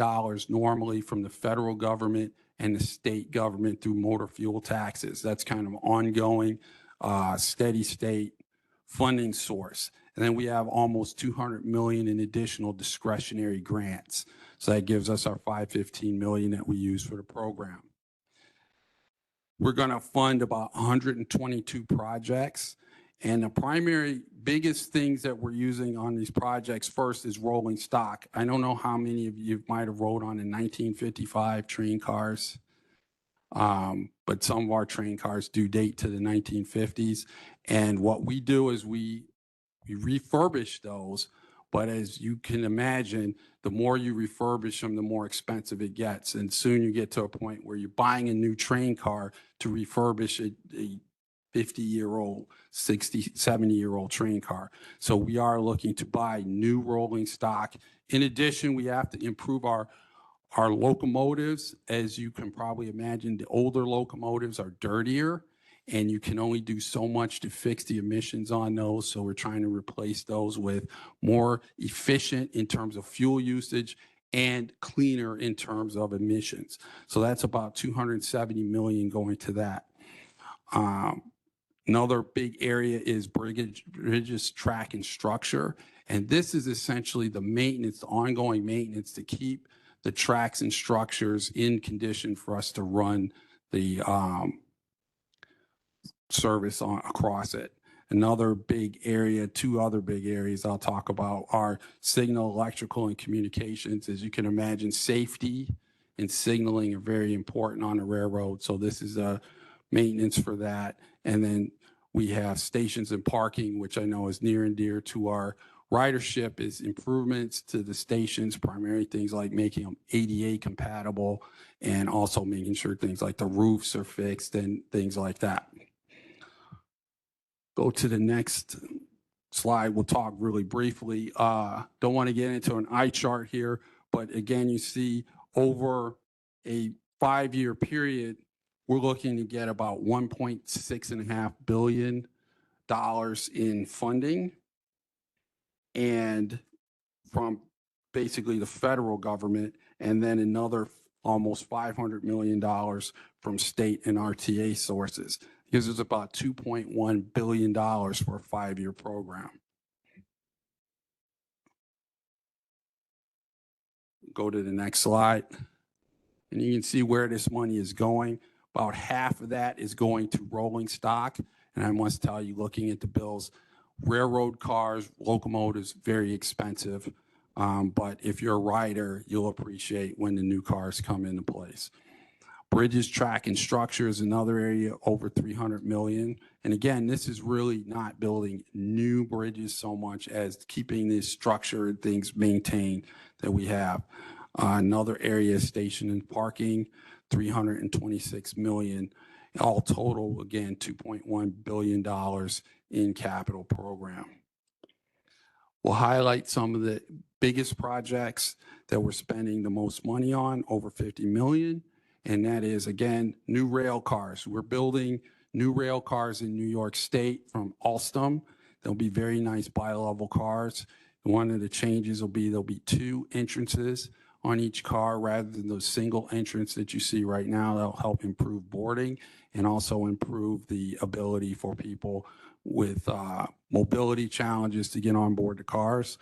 normally from the federal government and the state government through motor fuel taxes. That's kind of ongoing, steady state funding source. And then we have almost 200 million in additional discretionary grants. So that gives us our 515 million that we use for the program. We're going to fund about 122 projects. And the primary biggest things that we're using on these projects first is rolling stock. I don't know how many of you might have rode on in 1955 train cars. But some of our train cars do date to the 1950s. And what we do is we refurbish those. But as you can imagine, the more you refurbish them, the more expensive it gets. And soon you get to a point where you're buying a new train car to refurbish a 50-year-old, 60, 70-year-old train car. So we are looking to buy new rolling stock. In addition, we have to improve our locomotives. As you can probably imagine, the older locomotives are dirtier, and you can only do so much to fix the emissions on those. So we're trying to replace those with more efficient in terms of fuel usage and cleaner in terms of emissions. So that's about 270 million going to that. Another big area is bridges, track, and structure. And this is essentially the maintenance, the ongoing maintenance to keep the tracks and structures in condition for us to run the service across it. Another big area, two other big areas I'll talk about are signal, electrical, and communications. As you can imagine, safety and signaling are very important on the railroad. So this is a maintenance for that. And then we have stations and parking, which I know is near and dear to our ridership, is improvements to the stations, primarily things like making them ADA compatible and also making sure things like the roofs are fixed and things like that. Go to the next slide. We'll talk really briefly. Don't want to get into an eye chart here, but again, you see over a 5-year period, we're looking to get about $1.6.5 billion in funding, and from basically the federal government, and then another almost $500 million from state and RTA sources. Gives us about $2.1 billion for a 5-year program. Go to the next slide. And you can see where this money is going. About half of that is going to rolling stock. And I must tell you, looking at the bills, railroad cars, locomotives, very expensive. But if you're a rider, you'll appreciate when the new cars come into place. Bridges, track, and structure is another area, over 300 million. And again, this is really not building new bridges so much as keeping this structure and things maintained that we have. Another area is station and parking, 326 million. All total, again, $2.1 billion in capital program. We'll highlight some of the biggest projects that we're spending the most money on, over 50 million. And that is, again, new rail cars. We're building new rail cars in New York State from Alstom. They'll be very nice bi-level cars. One of the changes will be there'll be 2 entrances on each car rather than the single entrance that you see right now. That'll help improve boarding and also improve the ability for people with mobility challenges to get on board the cars.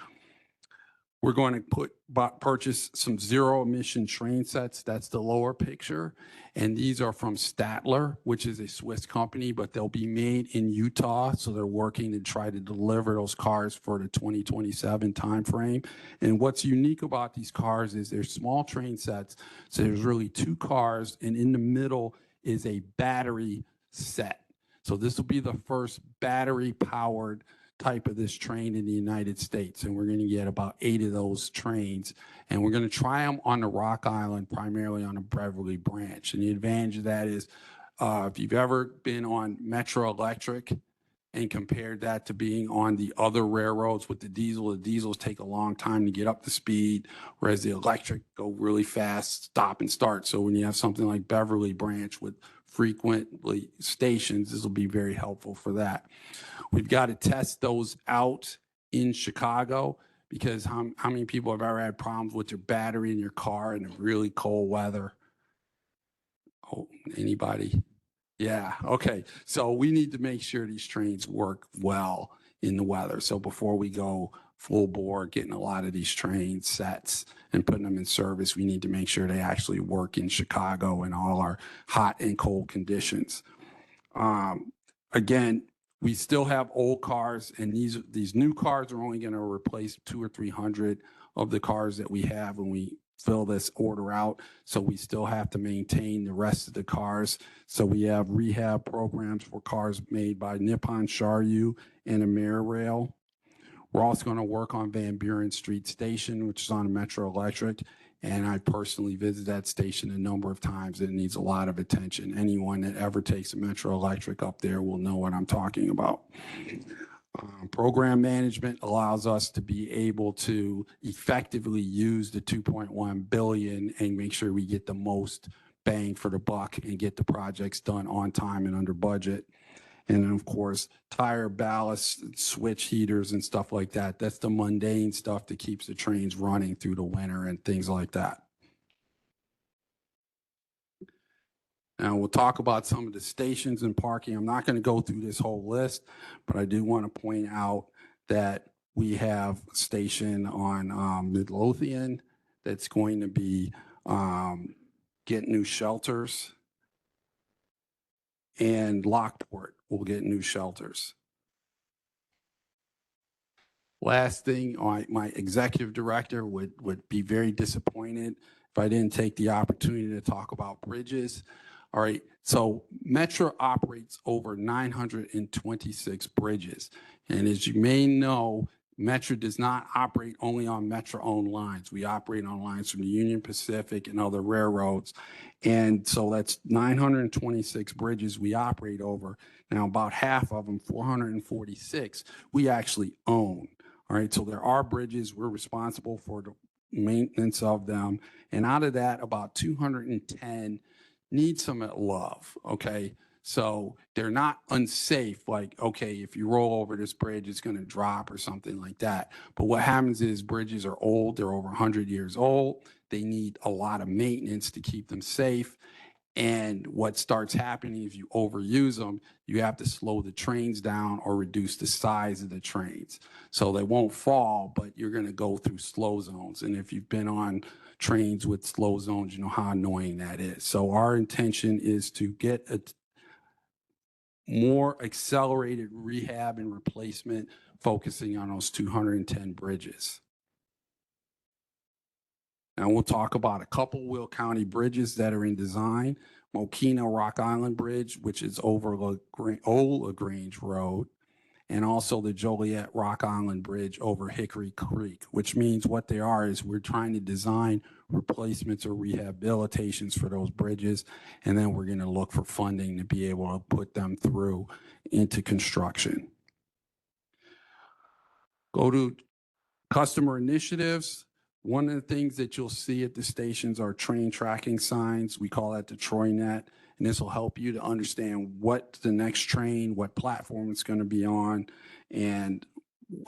We're going to purchase some zero-emission train sets. That's the lower picture. And these are from Statler, which is a Swiss company, but they'll be made in Utah. So they're working to try to deliver those cars for the 2027 timeframe. And what's unique about these cars is they're small train sets. So there's really 2 cars, and in the middle is a battery set. So this will be the first battery-powered type of this train in the United States. And we're going to get about 8 of those trains. And we're going to try them on the Rock Island, primarily on the Beverly branch. And the advantage of that is if you've ever been on Metro Electric and compared that to being on the other railroads with the diesels take a long time to get up to speed, whereas the electric go really fast, stop and start. So when you have something like Beverly branch with frequently stations, this will be very helpful for that. We've got to test those out in Chicago, because how many people have ever had problems with your battery in your car in really cold weather? Oh, anybody? Yeah, okay. So we need to make sure these trains work well in the weather. So before we go full bore, getting a lot of these train sets and putting them in service, we need to make sure they actually work in Chicago in all our hot and cold conditions. Again, we still have old cars, and these new cars are only going to replace 200 or 300 of the cars that we have when we fill this order out. So we still have to maintain the rest of the cars. So we have rehab programs for cars made by Nippon Sharyu and Amerirail. We're also going to work on Van Buren Street Station, which is on Metro Electric. And I personally visited that station a number of times. It needs a lot of attention. Anyone that ever takes a Metro Electric up there will know what I'm talking about. Program management allows us to be able to effectively use the 2.1 billion and make sure we get the most bang for the buck and get the projects done on time and under budget. And then, of course, tire ballast, switch heaters and stuff like that. That's the mundane stuff that keeps the trains running through the winter and things like that. Now, we'll talk about some of the stations and parking. I'm not going to go through this whole list, but I do want to point out that we have a station on Midlothian that's going to be get new shelters, and Lockport will get new shelters. Last thing, my executive director would be very disappointed if I didn't take the opportunity to talk about bridges. All right, so Metro operates over 926 bridges. And as you may know, Metro does not operate only on Metro-owned lines. We operate on lines from the Union Pacific and other railroads. And so that's 926 bridges we operate over. Now, about half of them, 446, we actually own. All right, so there are bridges. We're responsible for the maintenance of them. And out of that, about 210 need some love, okay? So they're not unsafe, like, okay, if you roll over this bridge, it's going to drop or something like that. But what happens is bridges are old. They're over 100 years old. They need a lot of maintenance to keep them safe. And what starts happening if you overuse them, you have to slow the trains down or reduce the size of the trains. So they won't fall, but you're going to go through slow zones. And if you've been on trains with slow zones, you know how annoying that is. So our intention is to get a more accelerated rehab and replacement, focusing on those 210 bridges. Now we'll talk about a couple Will County bridges that are in design. Mokina Rock Island Bridge, which is over Old LaGrange Road, and also the Joliet Rock Island Bridge over Hickory Creek, which means what they are is we're trying to design replacements or rehabilitations for those bridges, and then we're going to look for funding to be able to put them through into construction. Go to customer initiatives. One of the things that you'll see at the stations are train tracking signs. We call that the TroyNet, and this will help you to understand what the next train, what platform it's going to be on, and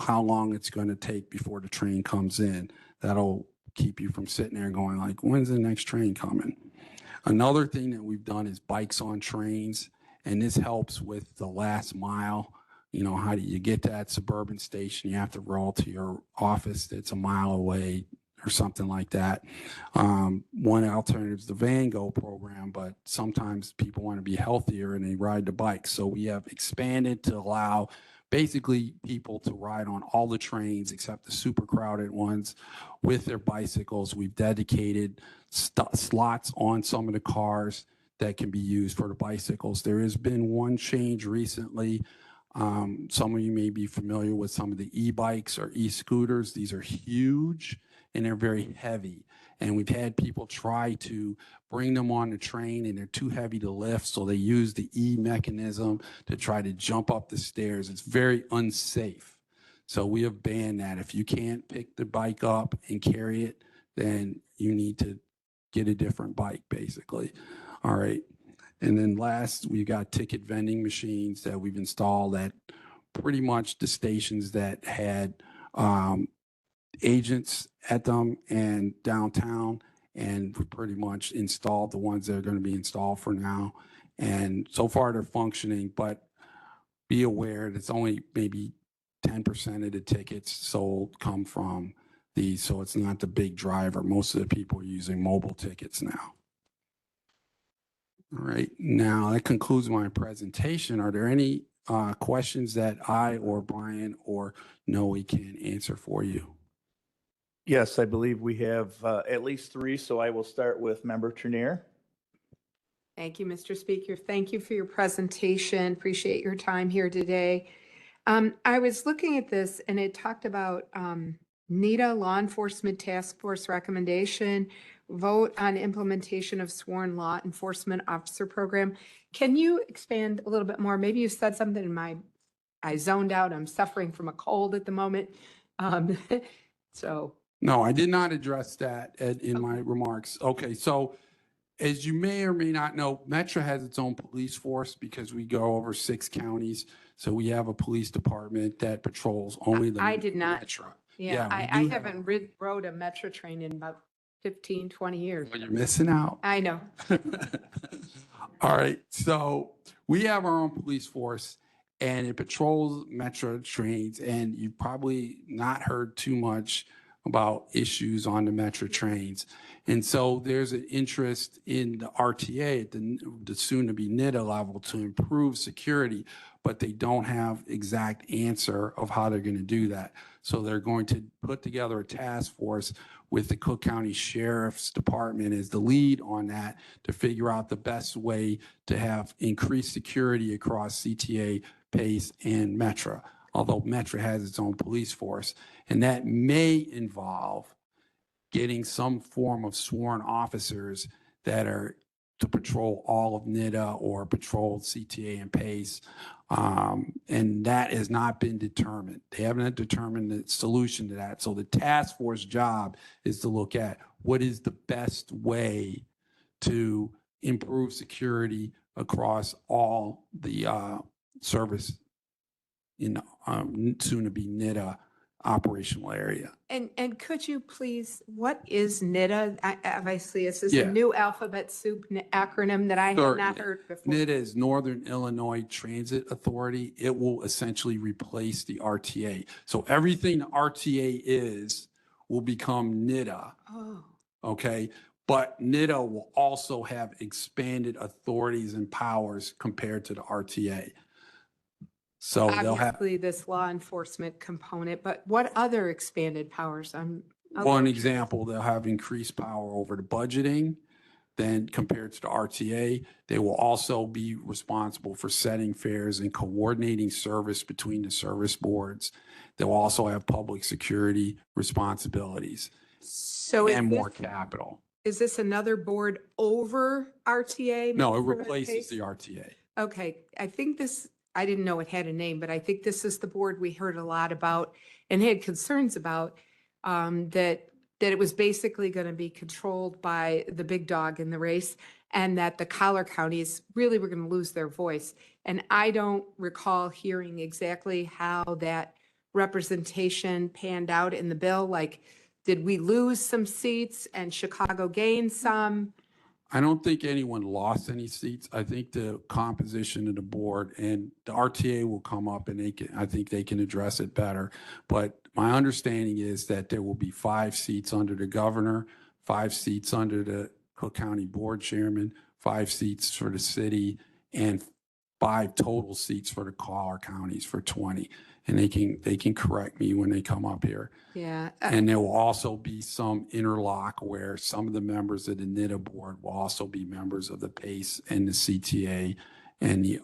how long it's going to take before the train comes in. That'll keep you from sitting there going like, when's the next train coming? Another thing that we've done is bikes on trains, and this helps with the last mile. You know, how do you get to that suburban station? You have to roll to your office that's a mile away or something like that. One alternative is the VanGo program, but sometimes people want to be healthier and they ride the bike. So we have expanded to allow basically people to ride on all the trains except the super crowded ones with their bicycles. We've dedicated slots on some of the cars that can be used for the bicycles. There has been one change recently. Some of you may be familiar with some of the e-bikes or e-scooters. These are huge and they're very heavy. And we've had people try to bring them on the train and they're too heavy to lift. So they use the E mechanism to try to jump up the stairs. It's very unsafe. So we have banned that. If you can't pick the bike up and carry it, then you need to get a different bike, basically. All right. And then last, we've got ticket vending machines that we've installed at pretty much the stations that had agents at them and downtown, and we pretty much installed the ones that are going to be installed for now. And so far they're functioning, but be aware that it's only maybe 10% of the tickets sold come from these, so it's not the big driver. Most of the people are using mobile tickets now. All right, now that concludes my presentation. Are there any questions that I or Brian or Noe can answer for you? Yes, I believe we have at least three, so I will start with Member Trenier. Thank you, Mr. Speaker. Thank you for your presentation. Appreciate your time here today. I was looking at this and it talked about NETA Law Enforcement Task Force recommendation, vote on implementation of sworn law enforcement officer program. Can you expand a little bit more? Maybe you said something in I zoned out. I'm suffering from a cold at the moment. So. No, I did not address that in my remarks. Okay, so as you may or may not know, Metro has its own police force because we go over 6 counties. So we have a police department that patrols only the I did not. Metro. Yeah, we I do haven't rode a Metro train in about 15, 20 years. Well, you're missing out. I know. All right, so we have our own police force and it patrols Metro trains, and you've probably not heard too much about issues on the Metro trains. And so there's an interest in the RTA at the soon-to-be NITA level to improve security, but they don't have exact answer of how they're going to do that. So they're going to put together a task force with the Cook County Sheriff's Department as the lead on that to figure out the best way to have increased security across CTA, PACE, and Metro, although Metro has its own police force. And that may involve getting some form of sworn officers that are to patrol all of NITA or patrol CTA and PACE. And that has not been determined. They haven't determined the solution to that. So the task force job is to look at what is the best way to improve security across all the service in soon-to-be NITA operational area. And could you please, what is NITA? Obviously, this is Yeah. a new alphabet soup acronym that I have not Certainly. heard before. NITA is Northern Illinois Transit Authority. It will essentially replace the RTA. So everything the RTA is will become NITA, Oh, okay? But NITA will also have expanded authorities and powers compared to the RTA. So they'll have, obviously this law enforcement component, but what other expanded powers? one example, they'll have increased power over the budgeting than compared to the RTA. They will also be responsible for setting fares and coordinating service between the service boards. They'll also have public security responsibilities So and more capital. is this another board over RTA? No, it for that replaces case? the RTA. Okay, I think this, I didn't know it had a name, but I think this is the board we heard a lot about and had concerns about, that it was basically going to be controlled by the big dog in the race, and that the collar counties really were going to lose their voice. And I don't recall hearing exactly how that representation panned out in the bill. Like, did we lose some seats and Chicago gain some? I don't think anyone lost any seats. I think the composition of the board and the RTA will come up and I think they can address it better. But my understanding is that there will be 5 seats under the governor, 5 seats under the Cook County Board Chairman, 5 seats for the city, and 5 total seats for the collar counties for 20. And they can correct me when they come up here. Yeah. And there will also be some interlock where some of the members of the NITA board will also be members of the PACE and the CTA and the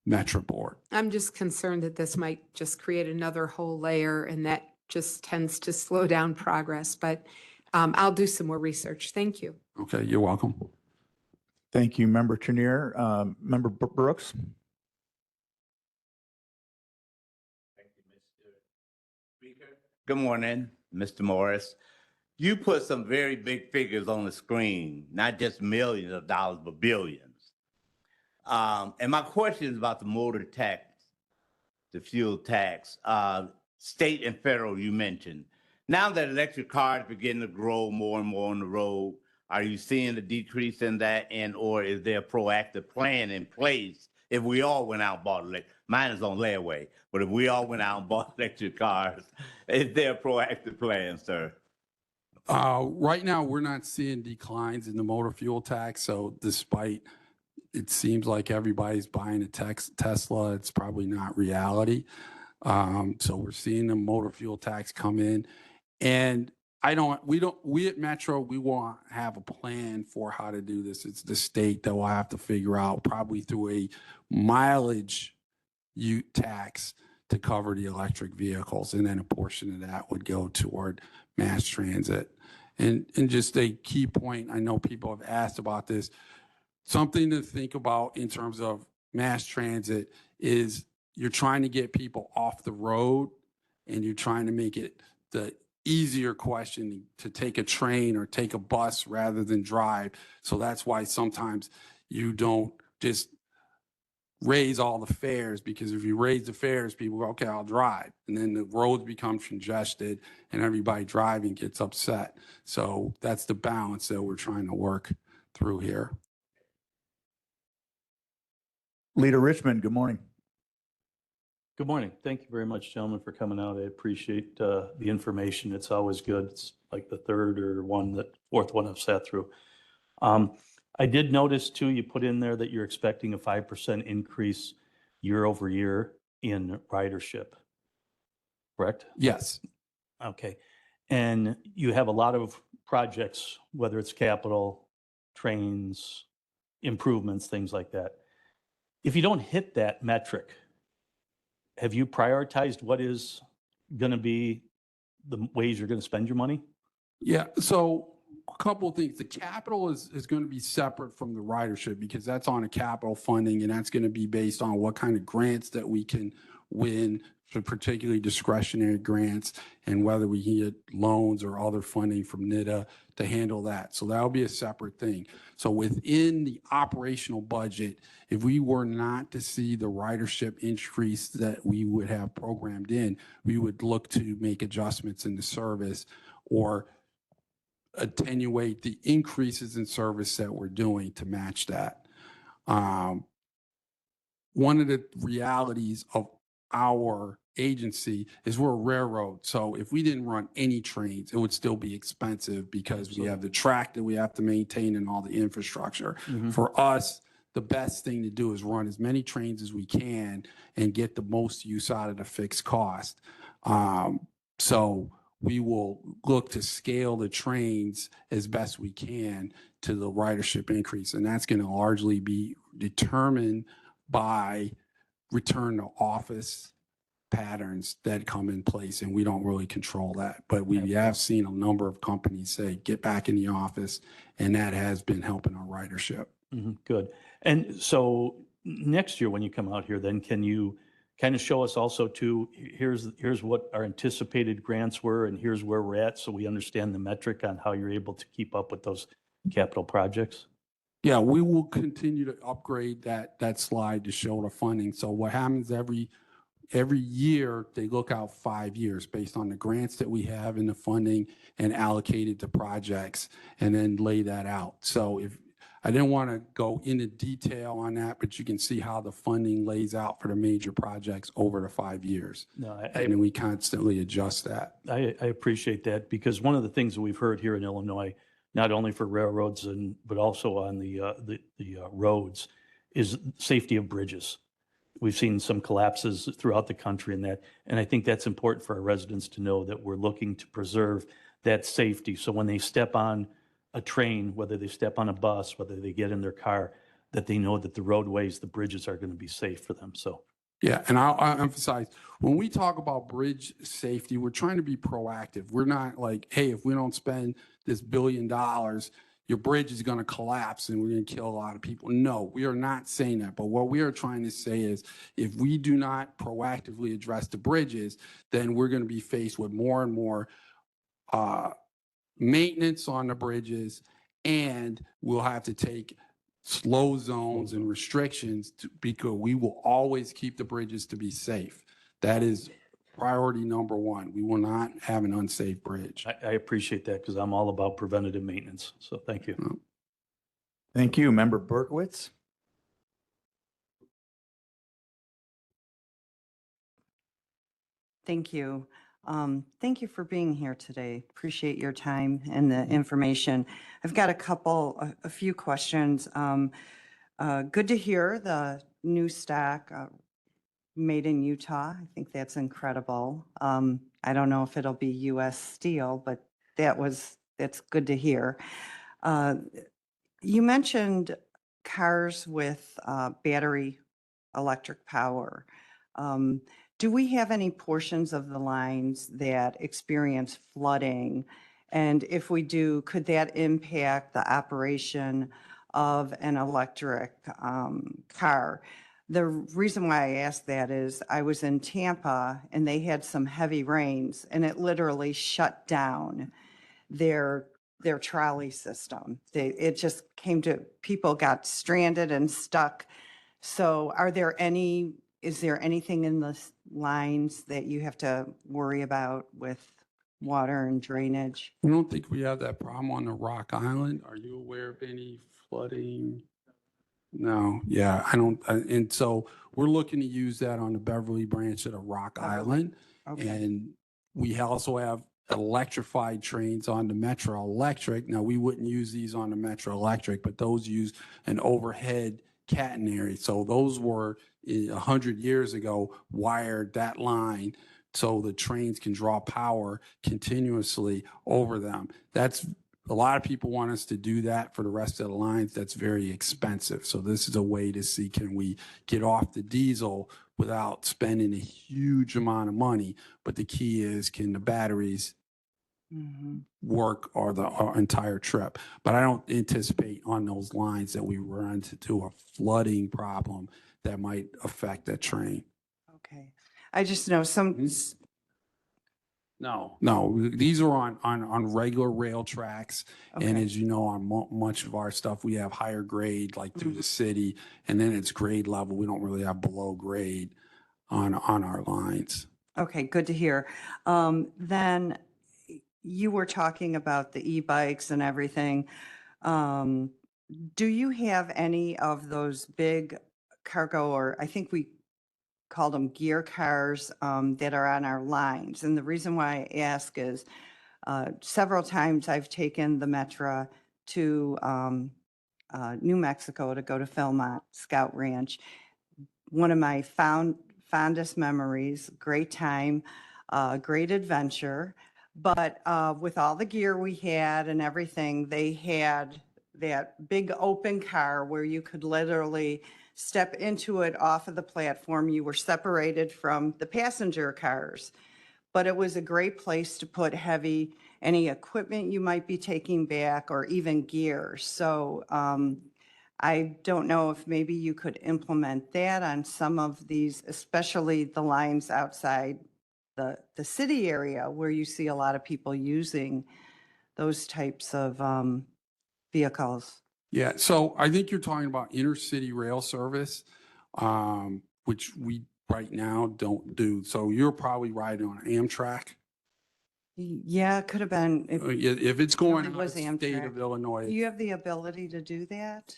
Metro board. I'm just concerned that this might just create another whole layer, and that just tends to slow down progress. But I'll do some more research. Thank you. Okay, you're welcome. Thank you, Member Trenier. Member Brooks? Good morning, Mr. Morris. You put some very big figures on the screen, not just millions of dollars, but billions. And my question is about the motor tax, the fuel tax, state and federal you mentioned. Now that electric cars begin to grow more and more on the road, are you seeing a decrease in that, and or is there a proactive plan in place if we all went out and bought mine is on layaway, but if we all went out and bought electric cars, is there a proactive plan, sir? Right now, we're not seeing declines in the motor fuel tax. So despite it seems like everybody's buying a Tesla, it's probably not reality. So we're seeing the motor fuel tax come in, and we at Metro, we won't have a plan for how to do this. It's the state that will have to figure out, probably through a mileage tax to cover the electric vehicles. And then a portion of that would go toward mass transit. And just a key point, I know people have asked about this, something to think about in terms of mass transit is you're trying to get people off the road, and you're trying to make it the easier question to take a train or take a bus rather than drive. So that's why sometimes you don't just raise all the fares, because if you raise the fares, people go, okay, I'll drive. And then the roads become congested and everybody driving gets upset. So that's the balance that we're trying to work through here. Leader Richmond, good morning. Good morning. Thank you very much, gentlemen, for coming out. I appreciate the information. It's always good. It's like the fourth one I've sat through. I did notice too, you put in there that you're expecting a 5% increase year over year in ridership, correct? Yes. Okay. And you have a lot of projects, whether it's capital, trains, improvements, things like that. If you don't hit that metric, have you prioritized what is going to be the ways you're going to spend your money? Yeah. So a couple of things. The capital is going to be separate from the ridership, because that's on a capital funding, and that's going to be based on what kind of grants that we can win, for particularly discretionary grants, and whether we can get loans or other funding from NIDA to handle that. So that'll be a separate thing. So within the operational budget, if we were not to see the ridership increase that we would have programmed in, we would look to make adjustments in the service or attenuate the increases in service that we're doing to match that. One of the realities of our agency is we're a railroad. So if we didn't run any trains, it would still be expensive, because we have the track that we have to maintain and all the infrastructure. For us, the best thing to do is run as many trains as we can and get the most use out of the fixed cost. So we will look to scale the trains as best we can to the ridership increase. And that's going to largely be determined by return to office patterns that come in place. And we don't really control that. But we have seen a number of companies say, get back in the office. And that has been helping our ridership. Good. And so next year when you come out here, then can you kind of show us also too, here's what our anticipated grants were and here's where we're at, so we understand the metric on how you're able to keep up with those capital projects? Yeah, we will continue to upgrade that slide to show the funding. So what happens every year, they look out 5 years based on the grants that we have in the funding and allocated to projects, and then lay that out. So if I didn't want to go into detail on that, but you can see how the funding lays out for the major projects over the 5 years. No, And then we constantly adjust that. I appreciate that, because one of the things that we've heard here in Illinois, not only for railroads but also on the roads, is safety of bridges. We've seen some collapses throughout the country in that, and I think that's important for our residents to know that we're looking to preserve that safety. So when they step on a train, whether they step on a bus, whether they get in their car, that they know that the roadways, the bridges are going to be safe for them. So. Yeah, and I'll emphasize, when we talk about bridge safety, we're trying to be proactive. We're not like, hey, if we don't spend this $1 billion, your bridge is going to collapse and we're going to kill a lot of people. No, we are not saying that. But what we are trying to say is, if we do not proactively address the bridges, then we're going to be faced with more and more maintenance on the bridges, and we'll have to take slow zones and restrictions because we will always keep the bridges to be safe. That is priority number one. We will not have an unsafe bridge. I appreciate that, because I'm all about preventative maintenance. So thank you. Thank you. Member Berkowitz. Thank you. Thank you for being here today. Appreciate your time and the information. I've got a few questions. Good to hear the new stack made in Utah. I think that's incredible. I don't know if it'll be US Steel, but that's good to hear. You mentioned cars with battery electric power. Do we have any portions of the lines that experience flooding? And if we do, could that impact the operation of an electric car? The reason why I asked that is I was in Tampa and they had some heavy rains and it literally shut down their trolley system. It just came to, people got stranded and stuck. So is there anything in the lines that you have to worry about with water and drainage? I don't think we have that problem on the Rock Island. Are you aware of any flooding? No, yeah, I don't. And so we're looking to use that on the Beverly branch of the Rock Island. Okay, And we also have electrified trains on the Metro Electric. Now, we wouldn't use these on the Metro Electric, but those use an overhead catenary. So those were 100 years ago wired that line so the trains can draw power continuously over them. That's a lot of people want us to do that for the rest of the lines. That's very expensive. So this is a way to see, can we get off the diesel without spending a huge amount of money? But the key is, can the batteries work or our entire trip? But I don't anticipate on those lines that we run into a flooding problem that might affect that train. okay. I just know No, these are on regular rail tracks. And okay. as you know, on much of our stuff, we have higher grade, like through the city, and then it's grade level. We don't really have below grade on our lines. Okay, good to hear. Then you were talking about the e-bikes and everything. Do you have any of those big cargo, or I think we call them gear cars, that are on our lines? And the reason why I ask is several times I've taken the Metra to New Mexico to go to Philmont Scout Ranch. One of my fondest memories, great time, great adventure. But with all the gear we had and everything, they had that big open car where you could literally step into it off of the platform. You were separated from the passenger cars, but it was a great place to put any equipment you might be taking back or even gear. So I don't know if maybe you could implement that on some of these, especially the lines outside the city area where you see a lot of people using those types of vehicles. Yeah, so I think you're talking about intercity rail service, which we right now don't do. So you're probably riding on Amtrak. Yeah, it could have been. If it's going It out was of the state Amtrak. of Illinois, Do you have the ability to do that?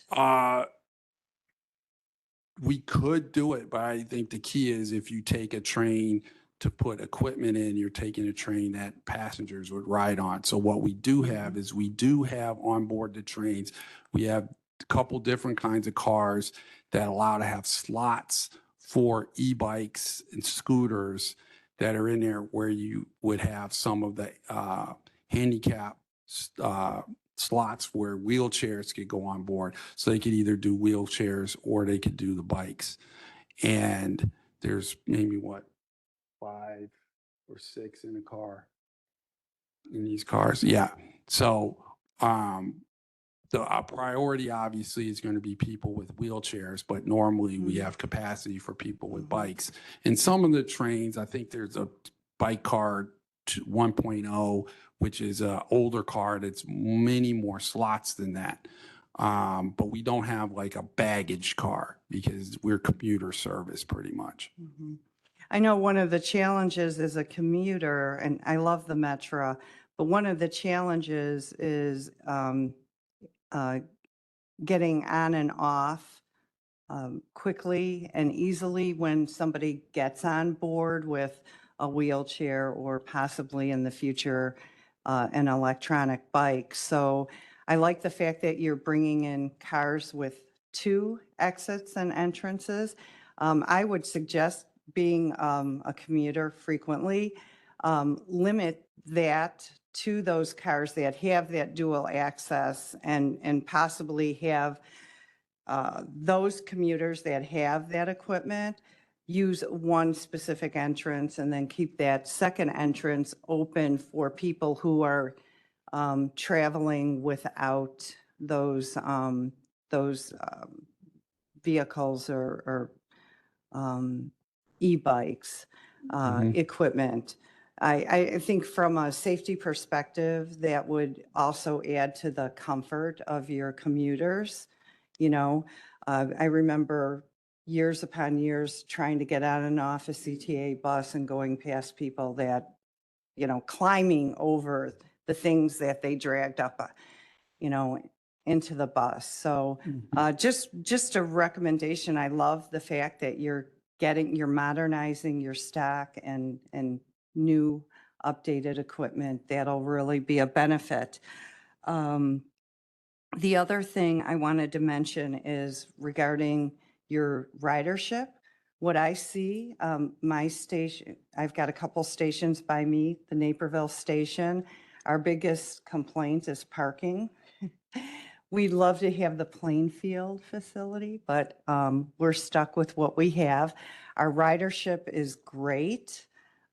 we could do it, but I think the key is if you take a train to put equipment in, you're taking a train that passengers would ride on. So what we do have is we do have on board the trains, we have a couple different kinds of cars that allow to have slots for e-bikes and scooters that are in there where you would have some of the handicap slots where wheelchairs could go on board. So they could either do wheelchairs or they could do the bikes. And there's maybe 5 or 6 in a car in these cars. Yeah. So the priority obviously is going to be people with wheelchairs, but normally we have capacity for people with bikes. And some of the trains, I think there's a bike car 1.0, which is an older car that's many more slots than that. But we don't have like a baggage car because we're commuter service pretty much. I know one of the challenges as a commuter, and I love the Metra, but one of the challenges is getting on and off quickly and easily when somebody gets on board with a wheelchair or possibly in the future an electronic bike. So I like the fact that you're bringing in cars with 2 exits and entrances. I would suggest, being a commuter frequently, limit that to those cars that have that dual access, and possibly have those commuters that have that equipment use one specific entrance, and then keep that second entrance open for people who are traveling without those vehicles or e-bikes equipment. I think from a safety perspective, that would also add to the comfort of your commuters. You know, I remember years upon years trying to get on and off a CTA bus and going past people that, you know, climbing over the things that they dragged up, you know, into the bus. So just a recommendation. I love the fact that you're modernizing your stock and new updated equipment. That'll really be a benefit. The other thing I wanted to mention is regarding your ridership. What I see, my station, I've got a couple stations by me, the Naperville station. Our biggest complaint is parking. We'd love to have the Plainfield facility, but we're stuck with what we have. Our ridership is great.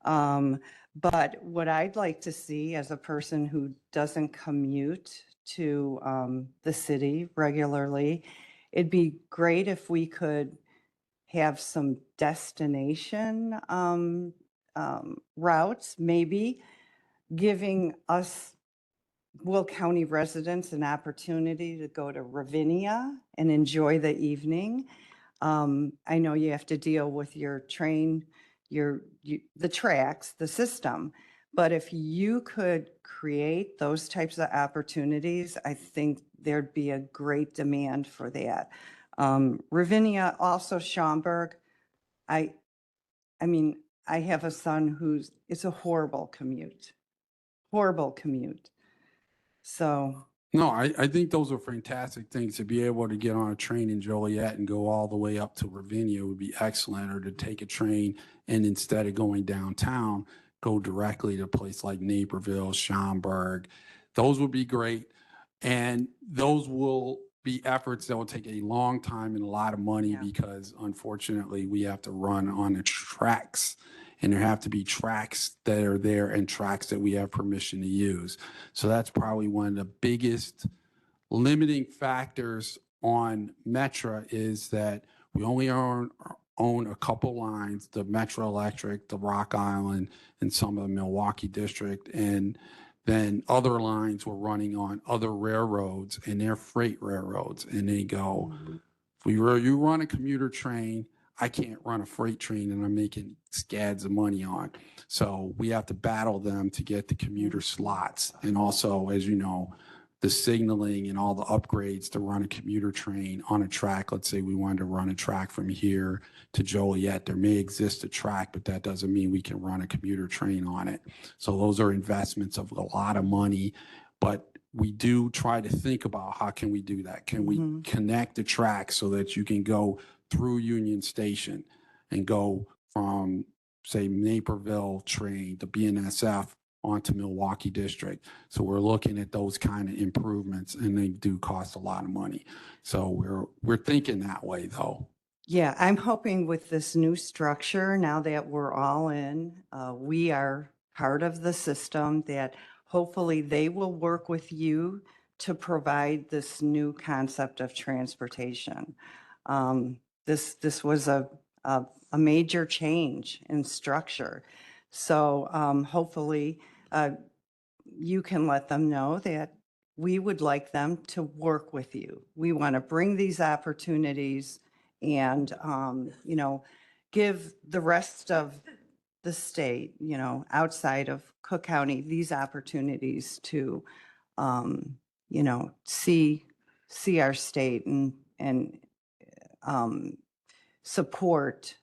But what I'd like to see, as a person who doesn't commute to the city regularly, it'd be great if we could have some destination routes, maybe giving us Will County residents an opportunity to go to Ravinia and enjoy the evening. I know you have to deal with your train, the tracks, the system, but if you could create those types of opportunities, I think there'd be a great demand for that. Ravinia, also Schaumburg. I mean, I have a son it's a horrible commute. So, No, I think those are fantastic things. To be able to get on a train in Joliet and go all the way up to Ravinia would be excellent, or to take a train and instead of going downtown, go directly to a place like Naperville, Schaumburg. Those would be great. And those will be efforts that will take a long time and a lot of money, because unfortunately we have to run on the tracks, and there have to be tracks that are there and tracks that we have permission to use. So that's probably one of the biggest limiting factors on Metra, is that we only own a couple lines, the Metro Electric, the Rock Island, and some of the Milwaukee District. And then other lines were running on other railroads, and they're freight railroads. And they go, if you run a commuter train, I can't run a freight train, and I'm making scads of money on. So we have to battle them to get the commuter slots. And also, as you know, the signaling and all the upgrades to run a commuter train on a track. Let's say we wanted to run a track from here to Joliet. There may exist a track, but that doesn't mean we can run a commuter train on it. So those are investments of a lot of money, but we do try to think about how can we do that? Can we connect the tracks so that you can go through Union Station and go from, say, Naperville train to BNSF onto Milwaukee District. So we're looking at those kind of improvements, and they do cost a lot of money. So we're thinking that way, though. yeah, I'm hoping with this new structure, now that we're all in, we are part of the system, that hopefully they will work with you to provide this new concept of transportation. This was a major change in structure. So hopefully you can let them know that we would like them to work with you. We want to bring these opportunities and, you know, give the rest of the state, you know, outside of Cook County, these opportunities to, you know, see our state and support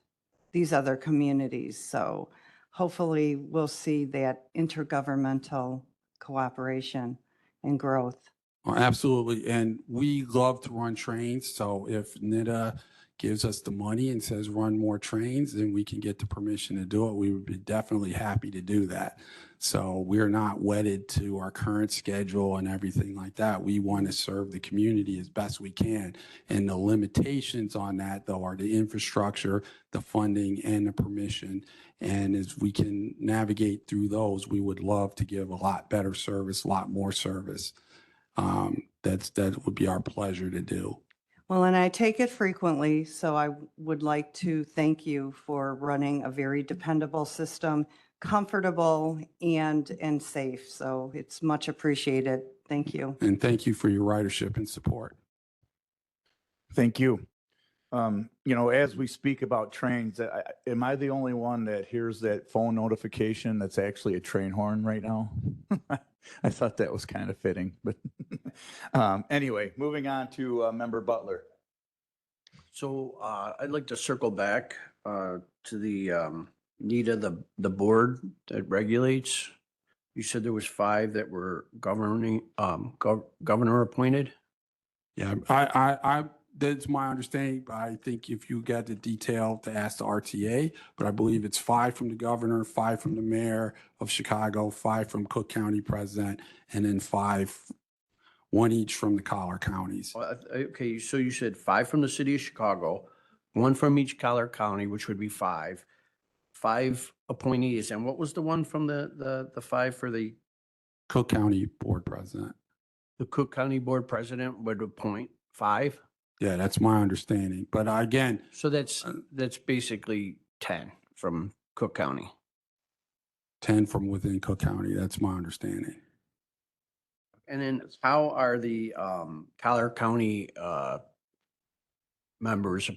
these other communities. So hopefully we'll see that intergovernmental cooperation and growth. Oh, absolutely. And we love to run trains. So if NITA gives us the money and says run more trains, then we can get the permission to do it. We would be definitely happy to do that. So we're not wedded to our current schedule and everything like that. We want to serve the community as best we can. And the limitations on that, though, are the infrastructure, the funding, and the permission. And as we can navigate through those, we would love to give a lot better service, a lot more service. That would be our pleasure to do. Well, and I take it frequently, so I would like to thank you for running a very dependable system, comfortable and safe. So it's much appreciated. Thank you. And thank you for your ridership and support. Thank you. As we speak about trains, am I the only one that hears that phone notification that's actually a train horn right now? I thought that was kind of fitting, but anyway, moving on to Member Butler. So I'd like to circle back to the need of the board that regulates. You said there was 5 that were governor appointed? Yeah, I that's my understanding. But I think if you get the detail to ask the RTA, but I believe it's 5 from the governor, 5 from the mayor of Chicago, 5 from Cook County president, and then 1 each from the collar counties. Okay, so you said 5 from the city of Chicago, 1 from each collar county, which would be 5 appointees. And what was the one from the 5 for the Cook County board president. Cook County board president would appoint 5? Yeah, that's my understanding. But again, So that's basically 10 from Cook County. 10 from within Cook County. That's my understanding. And then how are the Collier County members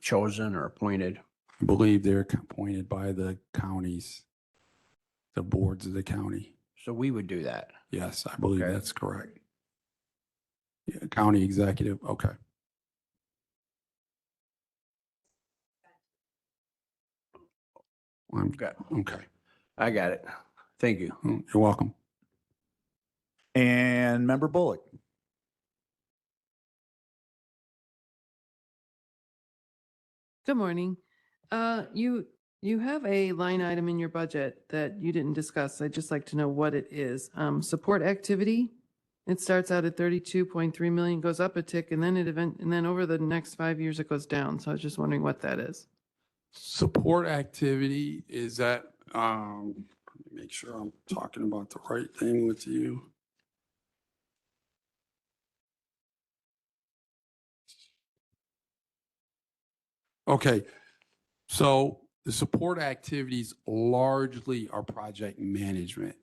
chosen or appointed? I believe they're appointed by the counties, the boards of the county. So we would do that. Yes, I believe Okay. that's correct. Yeah, county executive, okay. I'm Got okay. I got it. Thank you. You're welcome. And Member Bullock. Good morning. You have a line item in your budget that you didn't discuss. I'd just like to know what it is. Support activity. It starts out at 32.3 million, goes up a tick, and then over the next 5 years, it goes down. So I was just wondering what that is. Support activity is that, let me make sure I'm talking about the right thing with you. Okay, so the support activities largely are project management.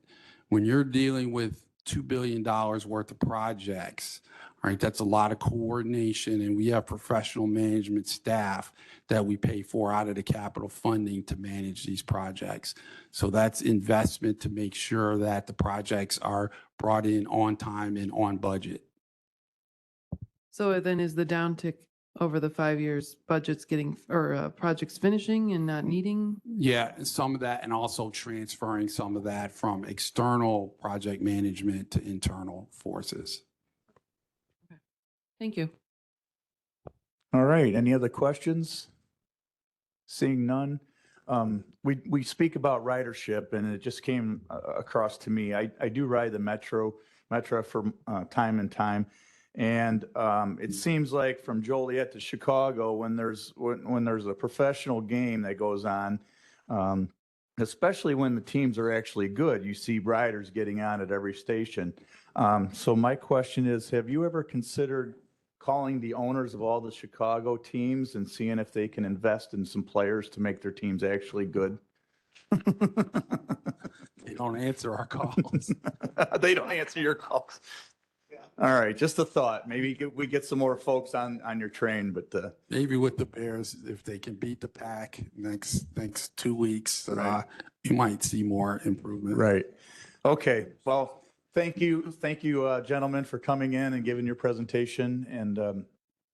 When you're dealing with $2 billion worth of projects, all right, that's a lot of coordination, and we have professional management staff that we pay for out of the capital funding to manage these projects. So that's investment to make sure that the projects are brought in on time and on budget. So then is the downtick over the 5 years budgets getting, or projects finishing and not needing? Yeah, and some of that, and also transferring some of that from external project management to internal forces. Thank you. All right, any other questions? Seeing none. We speak about ridership, and it just came across to me. I do ride the Metro for time and time. And it seems like from Joliet to Chicago, when there's a professional game that goes on, especially when the teams are actually good, you see riders getting on at every station. So my question is, have you ever considered calling the owners of all the Chicago teams and seeing if they can invest in some players to make their teams actually good? They don't answer our calls. They don't answer your calls. All right, just a thought. Maybe we get some more folks on your train, but Maybe with the Bears, if they can beat the Pack next 2 weeks, Right. you might see more improvement. right. Okay, well, thank you, gentlemen, for coming in and giving your presentation, and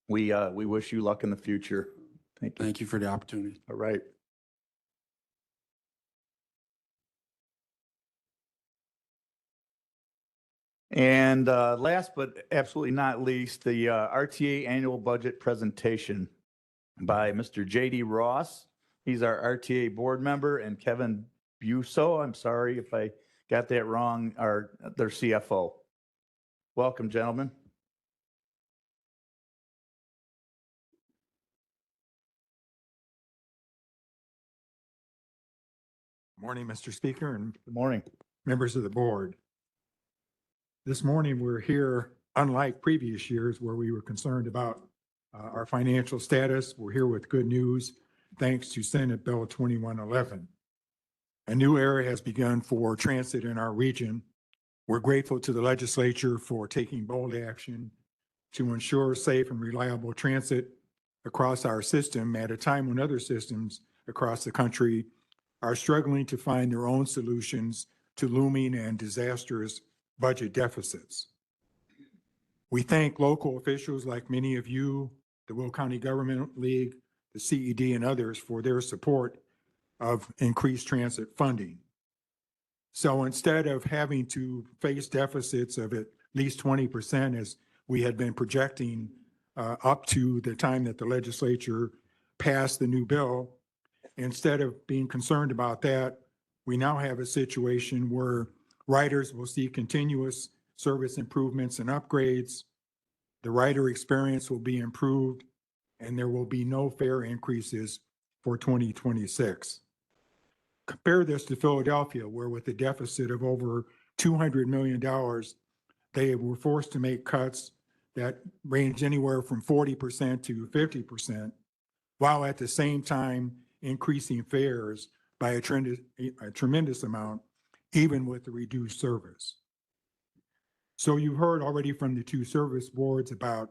we wish you luck in the future. Thank you. Thank you for the opportunity. All right. And last but absolutely not least, the RTA annual budget presentation by Mr. J.D. Ross. He's our RTA board member, and Kevin Busso, I'm sorry if I got that wrong, their CFO. Welcome, gentlemen. Morning, Mr. Speaker and Good morning. members of the board. This morning, we're here, unlike previous years where we were concerned about our financial status. We're here with good news, thanks to Senate Bill 2111. A new era has begun for transit in our region. We're grateful to the legislature for taking bold action to ensure safe and reliable transit across our system at a time when other systems across the country are struggling to find their own solutions to looming and disastrous budget deficits. We thank local officials like many of you, the Will County Government League, the CED, and others for their support of increased transit funding. So instead of having to face deficits of at least 20% as we had been projecting up to the time that the legislature passed the new bill, instead of being concerned about that, we now have a situation where riders will see continuous service improvements and upgrades. The rider experience will be improved, and there will be no fare increases for 2026. Compare this to Philadelphia, where with a deficit of over $200 million, they were forced to make cuts that range anywhere from 40% to 50%, while at the same time increasing fares by a tremendous amount, even with the reduced service. So you heard already from the two service boards about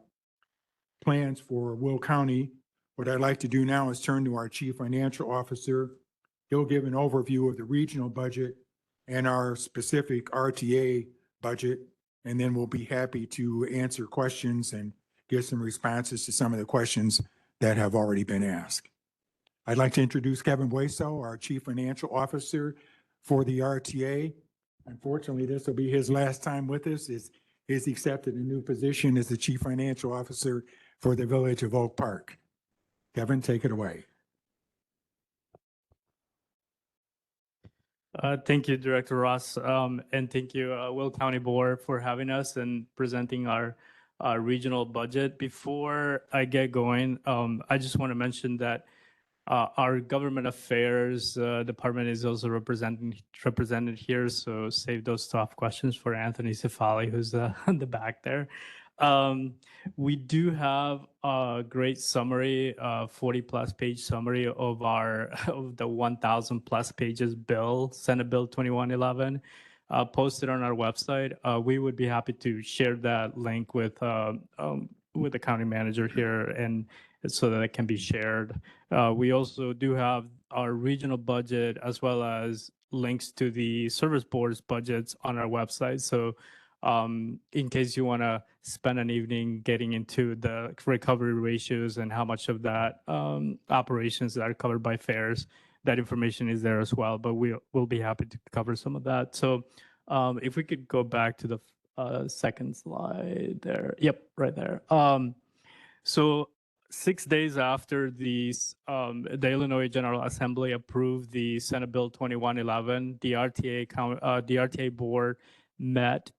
plans for Will County. What I'd like to do now is turn to our Chief Financial Officer. He'll give an overview of the regional budget and our specific RTA budget, and then we'll be happy to answer questions and give some responses to some of the questions that have already been asked. I'd like to introduce Kevin Busso, our Chief Financial Officer for the RTA. Unfortunately, this will be his last time with us. He's accepted a new position as the Chief Financial Officer for the Village of Oak Park. Kevin, take it away. Thank you, Director Ross, and thank you, Will County Board, for having us and presenting our regional budget. Before I get going, I just want to mention that our government affairs department is also represented here, so save those tough questions for Anthony Cefali, who's in the back there. We do have a great summary, 40-plus page summary of the 1,000-plus pages bill, Senate Bill 2111, posted on our website. We would be happy to share that link with the county manager here, and so that it can be shared. We also do have our regional budget as well as links to the service board's budgets on our website. So in case you want to spend an evening getting into the recovery ratios and how much of that operations that are covered by fares, that information is there as well, but we'll be happy to cover some of that. So if we could go back to the second slide there. Yep, right there. So 6 days after the Illinois General Assembly approved the Senate Bill 2111, the RTA board met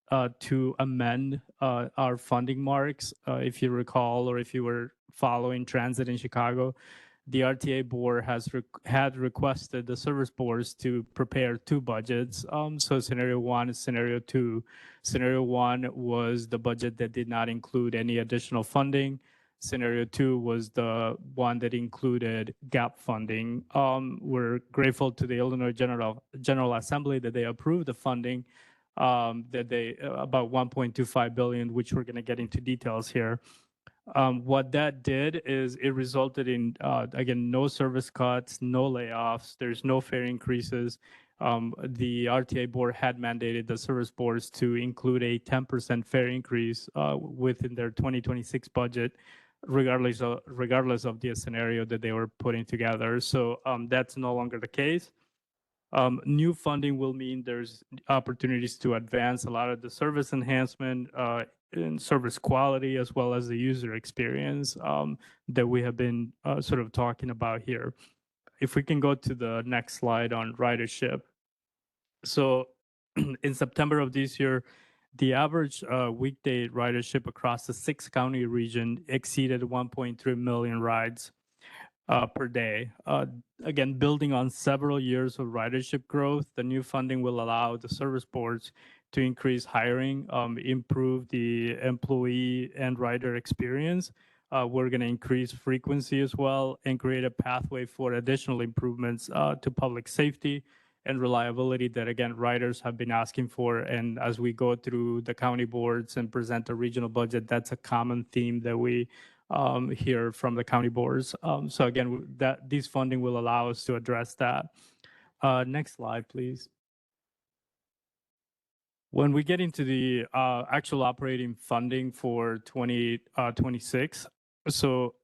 to amend our funding marks. If you recall, or if you were following transit in Chicago, the RTA board had requested the service boards to prepare two budgets. So scenario one and scenario two. Scenario one was the budget that did not include any additional funding. Scenario two was the one that included gap funding. We're grateful to the Illinois General Assembly that they approved the funding, that they about 1.25 billion, which we're going to get into details here. What that did is it resulted in, again, no service cuts, no layoffs, there's no fare increases. The RTA board had mandated the service boards to include a 10% fare increase within their 2026 budget, regardless of the scenario that they were putting together. So that's no longer the case. New funding will mean there's opportunities to advance a lot of the service enhancement and service quality, as well as the user experience that we have been sort of talking about here. If we can go to the next slide on ridership. So in September of this year, the average weekday ridership across the 6-county region exceeded 1.3 million rides per day. Again, building on several years of ridership growth, the new funding will allow the service boards to increase hiring, improve the employee and rider experience. We're going to increase frequency as well and create a pathway for additional improvements to public safety and reliability that, again, riders have been asking for. And as we go through the county boards and present a regional budget, that's a common theme that we hear from the county boards. So again, this funding will allow us to address that. Next slide, please. When we get into the actual operating funding for 2026, so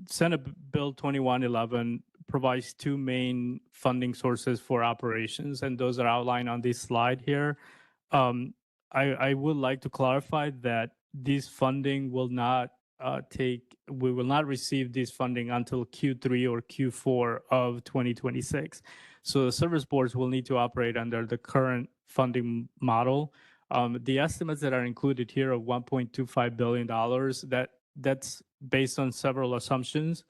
Senate Bill 2111 provides two main funding sources for operations, and those are outlined on this slide here. I would like to clarify that this funding will not we will not receive this funding until Q3 or Q4 of 2026. So the service boards will need to operate under the current funding model. The estimates that are included here of $1.25 billion, that's based on several assumptions,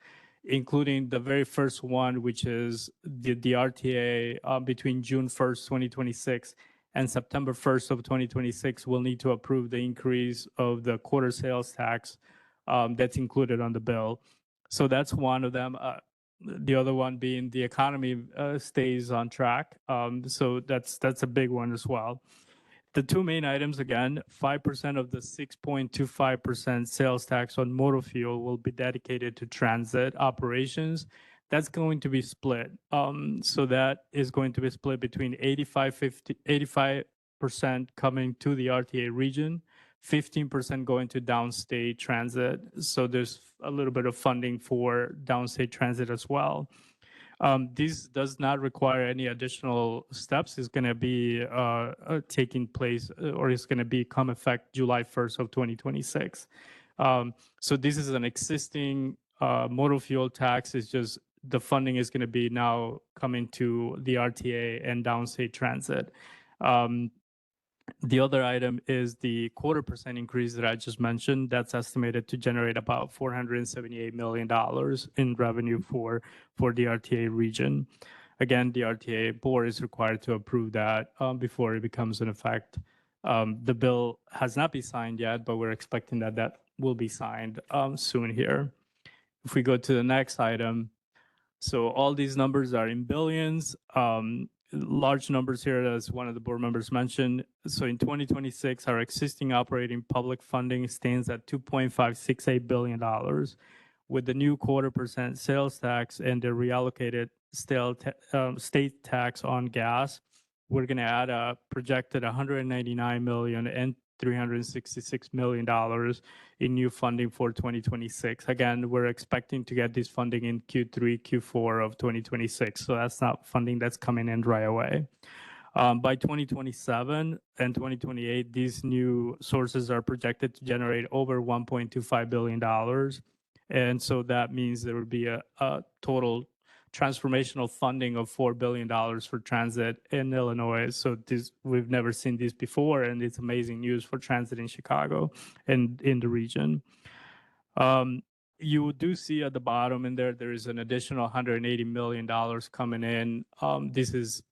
including the very first one, which is the RTA between June 1st, 2026 and September 1st of 2026 will need to approve the increase of the quarter sales tax that's included on the bill. So that's one of them. The other one being the economy stays on track. So that's a big one as well. The two main items, again, 5% of the 6.25% sales tax on motor fuel will be dedicated to transit operations. That's going to be split. So that is going to be split between 85% coming to the RTA region, 15% going to downstate transit. So there's a little bit of funding for downstate transit as well. This does not require any additional steps. It's going to be taking place, or it's going to become effect July 1st of 2026. So this is an existing motor fuel tax. It's just the funding is going to be now coming to the RTA and downstate transit. The other item is the 0.25% increase that I just mentioned. That's estimated to generate about $478 million in revenue for the RTA region. Again, the RTA board is required to approve that before it becomes in effect. The bill has not been signed yet, but we're expecting that will be signed soon here. If we go to the next item, so all these numbers are in billions. Large numbers here, as one of the board members mentioned. So in 2026, our existing operating public funding stands at $2.568 billion. With the new 0.25% sales tax and the reallocated state tax on gas, we're going to add a projected $199 million and $366 million in new funding for 2026. Again, we're expecting to get this funding in Q3, Q4 of 2026. So that's not funding that's coming in right away. By 2027 and 2028, these new sources are projected to generate over $1.25 billion. And so that means there would be a total transformational funding of $4 billion for transit in Illinois. So we've never seen this before, and it's amazing news for transit in Chicago and in the region. You do see at the bottom in there is an additional $180 million coming in. This is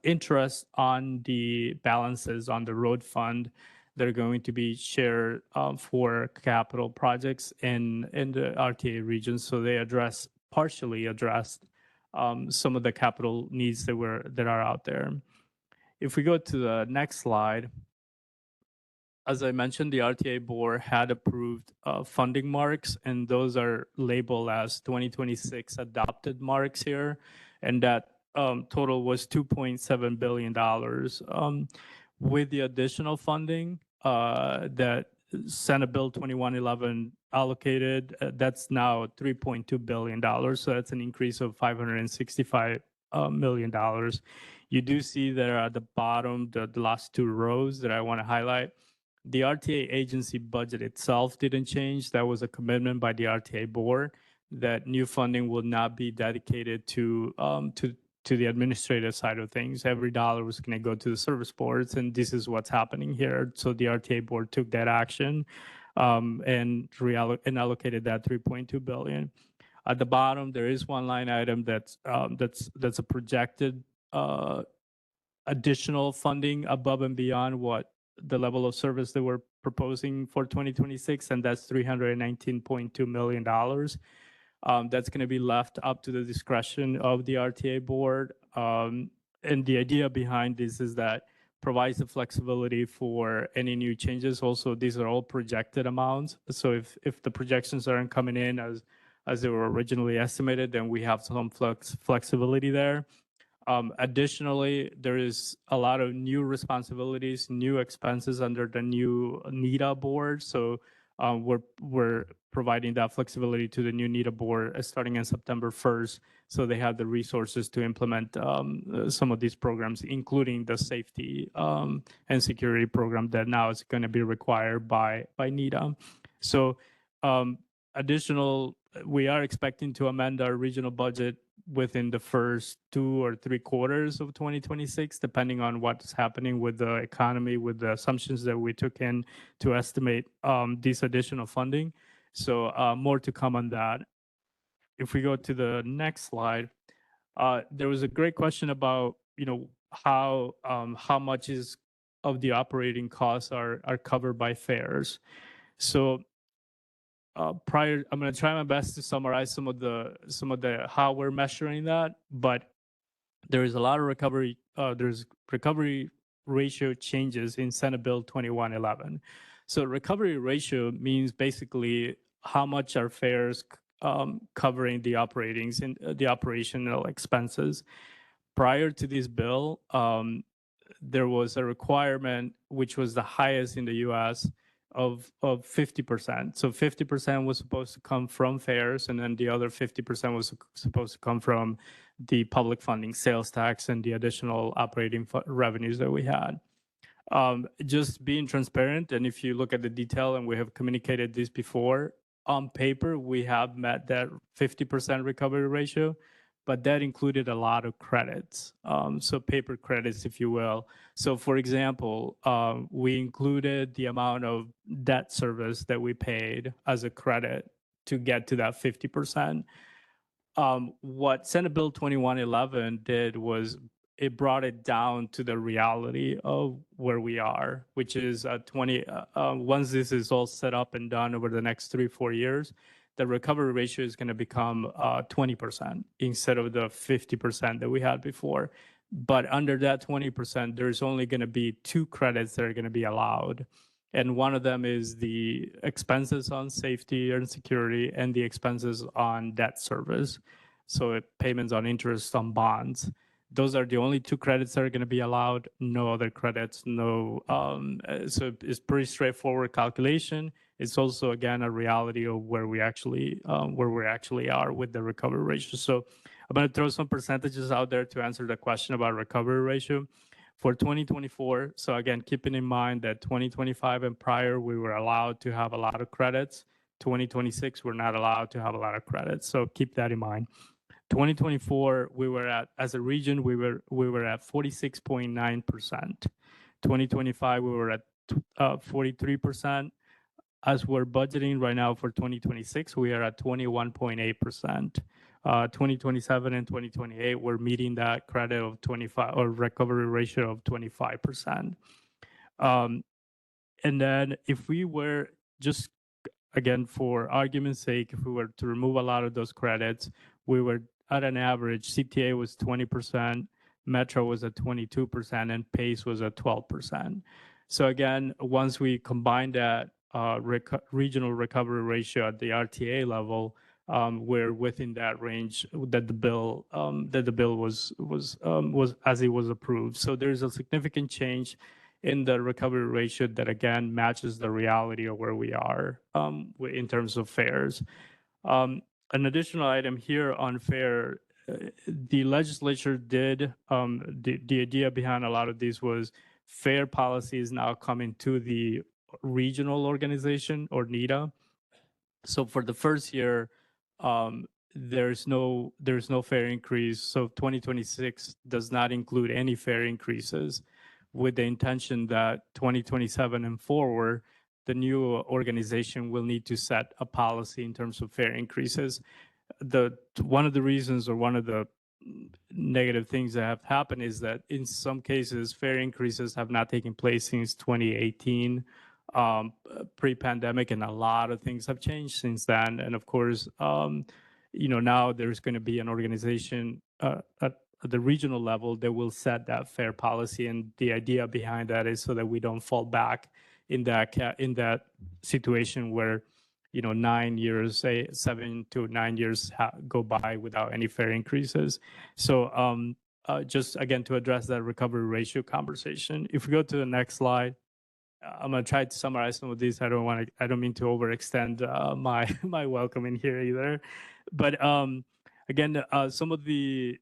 interest on the balances on the road fund that are going to be shared for capital projects in the RTA region. So they partially addressed some of the capital needs that are out there. If we go to the next slide, as I mentioned, the RTA board had approved funding marks, and those are labeled as 2026 adopted marks here, and that total was $2.7 billion. With the additional funding that Senate Bill 2111 allocated, that's now $3.2 billion. So that's an increase of $565 million. You do see there at the bottom, the last two rows that I want to highlight. The RTA agency budget itself didn't change. That was a commitment by the RTA board that new funding will not be dedicated to the administrative side of things. Every dollar was going to go to the service boards, and this is what's happening here. So the RTA board took that action and allocated that 3.2 billion. At the bottom, there is one line item that's a projected additional funding above and beyond what the level of service that we're proposing for 2026, and that's $319.2 million. That's going to be left up to the discretion of the RTA board. And the idea behind this is that provides the flexibility for any new changes. Also, these are all projected amounts. So if the projections aren't coming in as they were originally estimated, then we have some flexibility there. Additionally, there is a lot of new responsibilities, new expenses under the new NEDA board. So we're providing that flexibility to the new NEDA board starting on September 1st. So they have the resources to implement some of these programs, including the safety and security program that now is going to be required by NEDA. So we are expecting to amend our regional budget within the first 2 or 3 quarters of 2026, depending on what's happening with the economy, with the assumptions that we took in to estimate this additional funding. So more to come on that. If we go to the next slide, there was a great question about, how much of the operating costs are covered by fares. So I'm going to try my best to summarize some of the how we're measuring that, but there is a lot of recovery. There's recovery ratio changes in Senate Bill 2111. So recovery ratio means basically how much are fares covering the the operational expenses. Prior to this bill, there was a requirement which was the highest in the U.S. of 50%. So 50% was supposed to come from fares, and then the other 50% was supposed to come from the public funding, sales tax, and the additional operating revenues that we had. Just being transparent, and if you look at the detail, and we have communicated this before, on paper, we have met that 50% recovery ratio, but that included a lot of credits. So paper credits, if you will. So for example, we included the amount of debt service that we paid as a credit to get to that 50%. What Senate Bill 2111 did was it brought it down to the reality of where we are, which is once this is all set up and done over the next 3-4 years, the recovery ratio is going to become 20% instead of the 50% that we had before. But under that 20%, there's only going to be 2 credits that are going to be allowed. And one of them is the expenses on safety and security and the expenses on debt service. So payments on interest on bonds. Those are the only 2 credits that are going to be allowed. No other credits, no. So it's pretty straightforward calculation. It's also, again, a reality of where we actually are with the recovery ratio. So I'm going to throw some percentages out there to answer the question about recovery ratio. For 2024, so again, keeping in mind that 2025 and prior, we were allowed to have a lot of credits. 2026, we're not allowed to have a lot of credits. So keep that in mind. 2024, we were at, as a region, we were at 46.9%. 2025, we were at 43%. As we're budgeting right now for 2026, we are at 21.8%. 2027 and 2028, we're meeting that credit of 25 or recovery ratio of 25%. And then if we were just, again, for argument's sake, if we were to remove a lot of those credits, we were at an average, CTA was 20%, Metro was at 22%, and PACE was at 12%. So again, once we combine that regional recovery ratio at the RTA level, we're within that range that the bill was as it was approved. So there's a significant change in the recovery ratio that again matches the reality of where we are in terms of fares. An additional item here on fare, the legislature did, the idea behind a lot of these was fair policy is now coming to the regional organization or NEDA. So for the first year, there's no fare increase. So 2026 does not include any fare increases, with the intention that 2027 and forward, the new organization will need to set a policy in terms of fare increases. One of the reasons, or one of the negative things that have happened, is that in some cases fare increases have not taken place since 2018, pre-pandemic, and a lot of things have changed since then. And of course, now there's going to be an organization at the regional level that will set that fare policy, and the idea behind that is so that we don't fall back in that situation where 9 years, say 7 to 9 years go by without any fare increases. So just again, to address that recovery ratio conversation, if we go to the next slide, I'm going to try to summarize some of these. I don't mean to overextend my welcome in here either. But again, some of the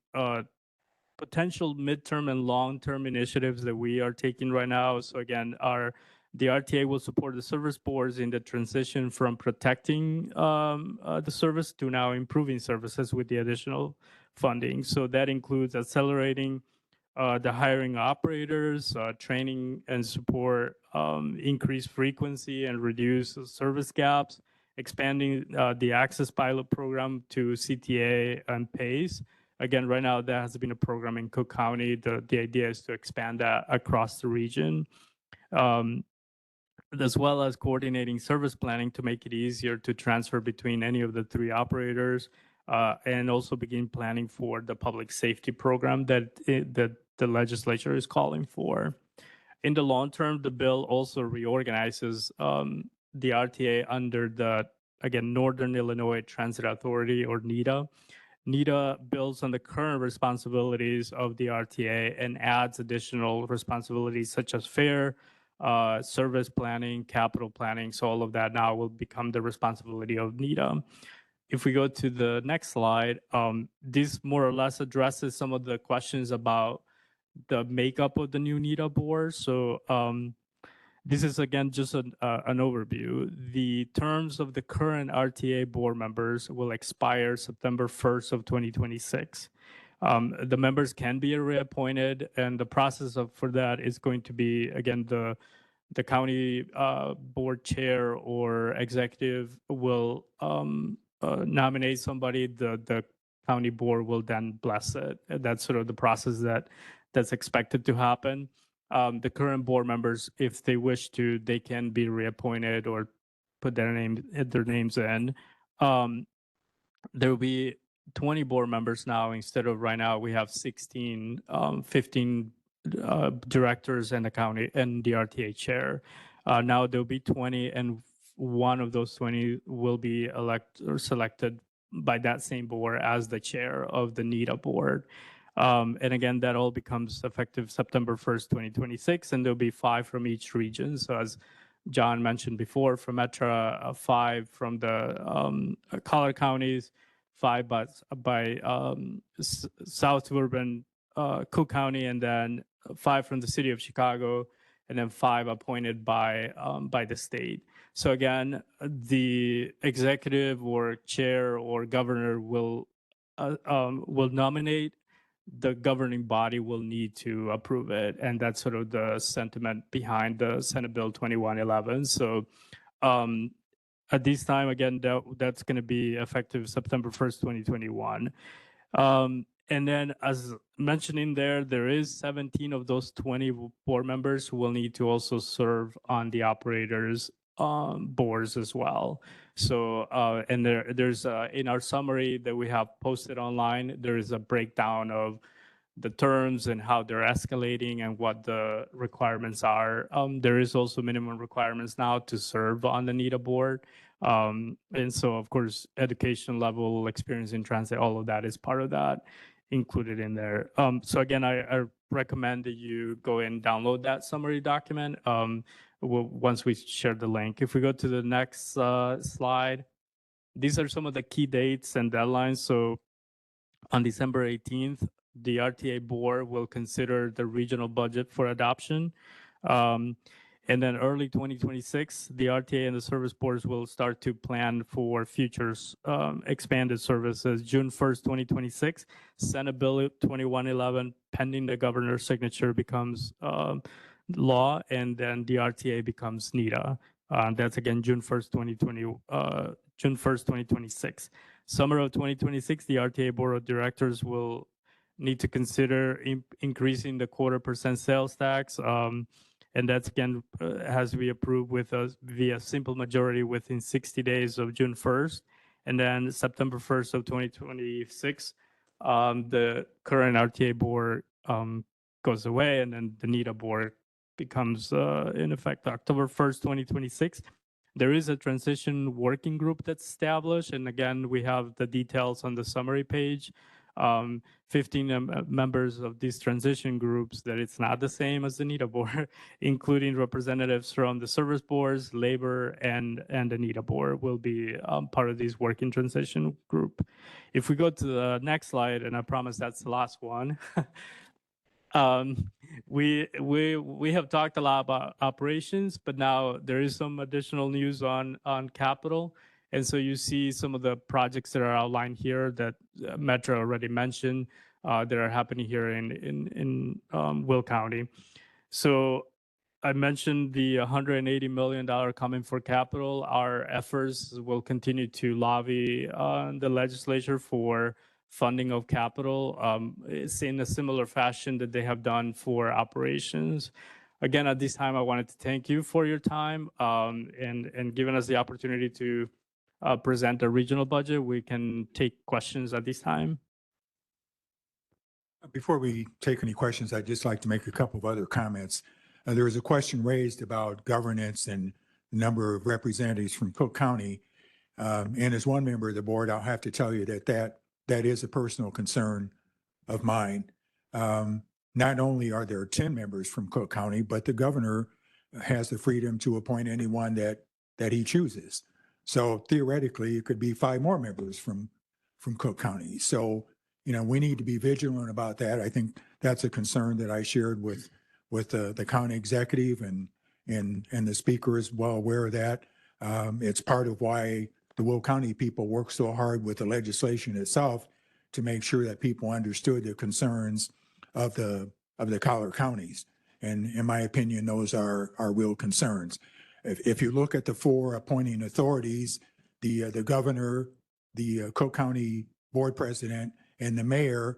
potential midterm and long-term initiatives that we are taking right now. So again, the RTA will support the service boards in the transition from protecting the service to now improving services with the additional funding. So that includes accelerating the hiring operators, training and support, increase frequency and reduce service gaps, expanding the Access Pilot Program to CTA and PACE. Again, right now, that has been a program in Cook County. The idea is to expand that across the region, as well as coordinating service planning to make it easier to transfer between any of the three operators, and also begin planning for the public safety program that the legislature is calling for. In the long term, the bill also reorganizes the RTA under the, again, Northern Illinois Transit Authority, or NEDA. NEDA builds on the current responsibilities of the RTA and adds additional responsibilities such as fare, service planning, capital planning. So all of that now will become the responsibility of NEDA. If we go to the next slide, this more or less addresses some of the questions about the makeup of the new NEDA board. So this is, again, just an overview. The terms of the current RTA board members will expire September 1st of 2026. The members can be reappointed, and the process for that is going to be, again, the county board chair or executive will nominate somebody. The county board will then bless it. That's sort of the process that's expected to happen. The current board members, if they wish to, they can be reappointed or put their names in. There will be 20 board members now instead of right now we have 16, 15 directors and the county and the RTA chair. Now there'll be 20, and one of those 20 will be selected by that same board as the chair of the NEDA board. And again, that all becomes effective September 1st, 2026, and there'll be 5 from each region. So as John mentioned before, from Metra, 5 from the collar counties, 5 by South Suburban Cook County, and then 5 from the city of Chicago, and then 5 appointed by the state. So again, the executive or chair or governor will nominate. The governing body will need to approve it, and that's sort of the sentiment behind the Senate Bill 2111. So at this time, again, that's going to be effective September 1st, 2021. And then, as mentioned in there is 17 of those 20 board members who will need to also serve on the operators boards as well. So, and there's in our summary that we have posted online, there is a breakdown of the terms and how they're escalating and what the requirements are. There is also minimum requirements now to serve on the NEDA board. And so, of course, education level, experience in transit, all of that is part of that included in there. So again, I recommend that you go and download that summary document once we share the link. If we go to the next slide, these are some of the key dates and deadlines. So On December 18th, the RTA board will consider the regional budget for adoption. And then early 2026, the RTA and the service boards will start to plan for futures expanded services. June 1st, 2026, Senate Bill 2111, pending the governor's signature, becomes law, and then the RTA becomes NETA. That's again June 1st, 2026. Summer of 2026, the RTA Board of Directors will need to consider increasing the 0.25% sales tax. And that's again has to be approved with via simple majority within 60 days of June 1st. And then September 1st of 2026, the current RTA board goes away, and then the NETA board becomes in effect October 1st, 2026. There is a transition working group that's established. And again, we have the details on the summary page. 15 members of these transition groups, that it's not the same as the NETA board, including representatives from the service boards, labor, and the NETA board will be part of this working transition group. If we go to the next slide, and I promise that's the last one. We have talked a lot about operations, but now there is some additional news on capital. And so you see some of the projects that are outlined here that Metro already mentioned that are happening here in Will County. So I mentioned the $180 million coming for capital. Our efforts will continue to lobby the legislature for funding of capital. It's in a similar fashion that they have done for operations. Again, at this time, I wanted to thank you for your time and giving us the opportunity to present a regional budget. We can take questions at this time. Before we take any questions, I'd just like to make a couple of other comments. There was a question raised about governance and the number of representatives from Cook County. And as one member of the board, I'll have to tell you that is a personal concern of mine. Not only are there 10 members from Cook County, but the governor has the freedom to appoint anyone that he chooses. So theoretically, it could be 5 more members from Cook County. So, we need to be vigilant about that. I think that's a concern that I shared with the county executive, and the speaker is well aware of that. It's part of why the Will County people work so hard with the legislation itself to make sure that people understood the concerns of the collar counties. And in my opinion, those are real concerns. If you look at the 4 appointing authorities, the governor, the Cook County board president, and the mayor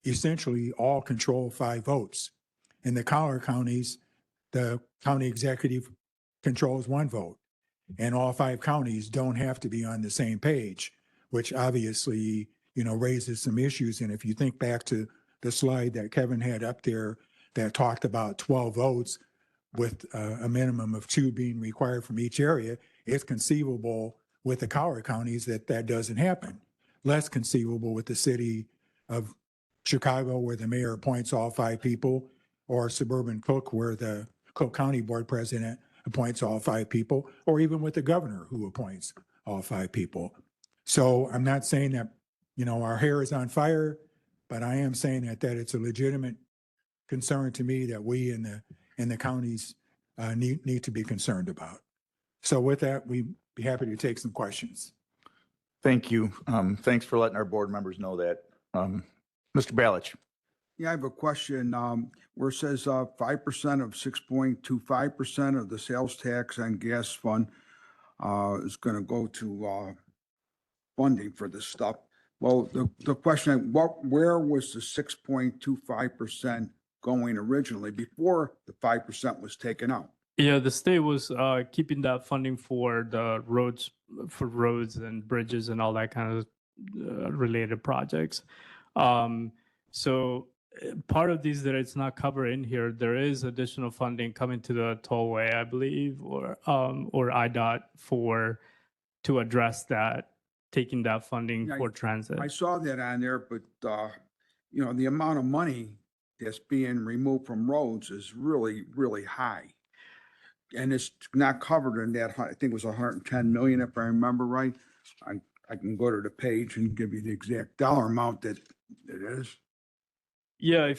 essentially all control 5 votes. In the collar counties, the county executive controls 1 vote. And all 5 counties don't have to be on the same page, which obviously, raises some issues. And if you think back to the slide that Kevin had up there that talked about 12 votes with a minimum of 2 being required from each area, it's conceivable with the collar counties that doesn't happen. Less conceivable with the city of Chicago, where the mayor appoints all 5 people, or suburban Cook, where the Cook County board president appoints all 5 people, or even with the governor who appoints all 5 people. So I'm not saying that, our hair is on fire, but I am saying that it's a legitimate concern to me that we in the counties need to be concerned about. So with that, we'd be happy to take some questions. Thank you. Thanks for letting our board members know that. Mr. Balich. Yeah, I have a question where it says 5% of 6.25% of the sales tax on gas fund is going to go to funding for this stuff. Well, the question, where was the 6.25% going originally before the 5% was taken out? Yeah, the state was keeping that funding for the roads and bridges and all that kind of related projects. So part of these that it's not covered in here, there is additional funding coming to the tollway, I believe, or IDOT to address that, taking that funding for transit. I saw that on there, but the amount of money that's being removed from roads is really, really high. And it's not covered in that, I think it was 110 million, if I remember right. I can go to the page and give you the exact dollar amount that it is. Yeah,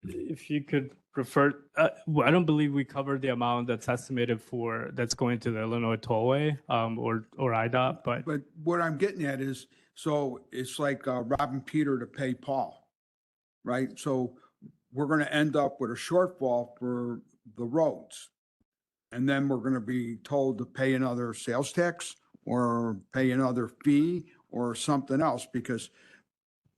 if you could refer, I don't believe we covered the amount that's estimated for, that's going to the Illinois Tollway, or IDOT, but But what I'm getting at is, so it's like robbing Peter to pay Paul, right? So we're going to end up with a shortfall for the roads. And then we're going to be told to pay another sales tax or pay another fee or something else, because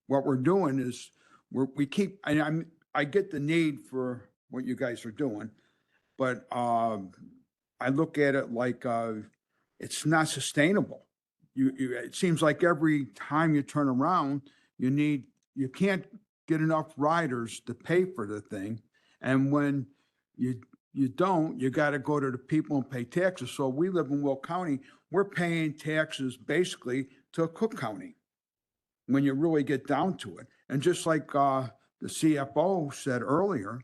what we're doing is we keep, and I get the need for what you guys are doing, but I look at it like it's not sustainable. It seems like every time you turn around, you can't get enough riders to pay for the thing. And when you don't, you got to go to the people and pay taxes. So we live in Will County, we're paying taxes basically to Cook County when you really get down to it. And just like the CFO said earlier,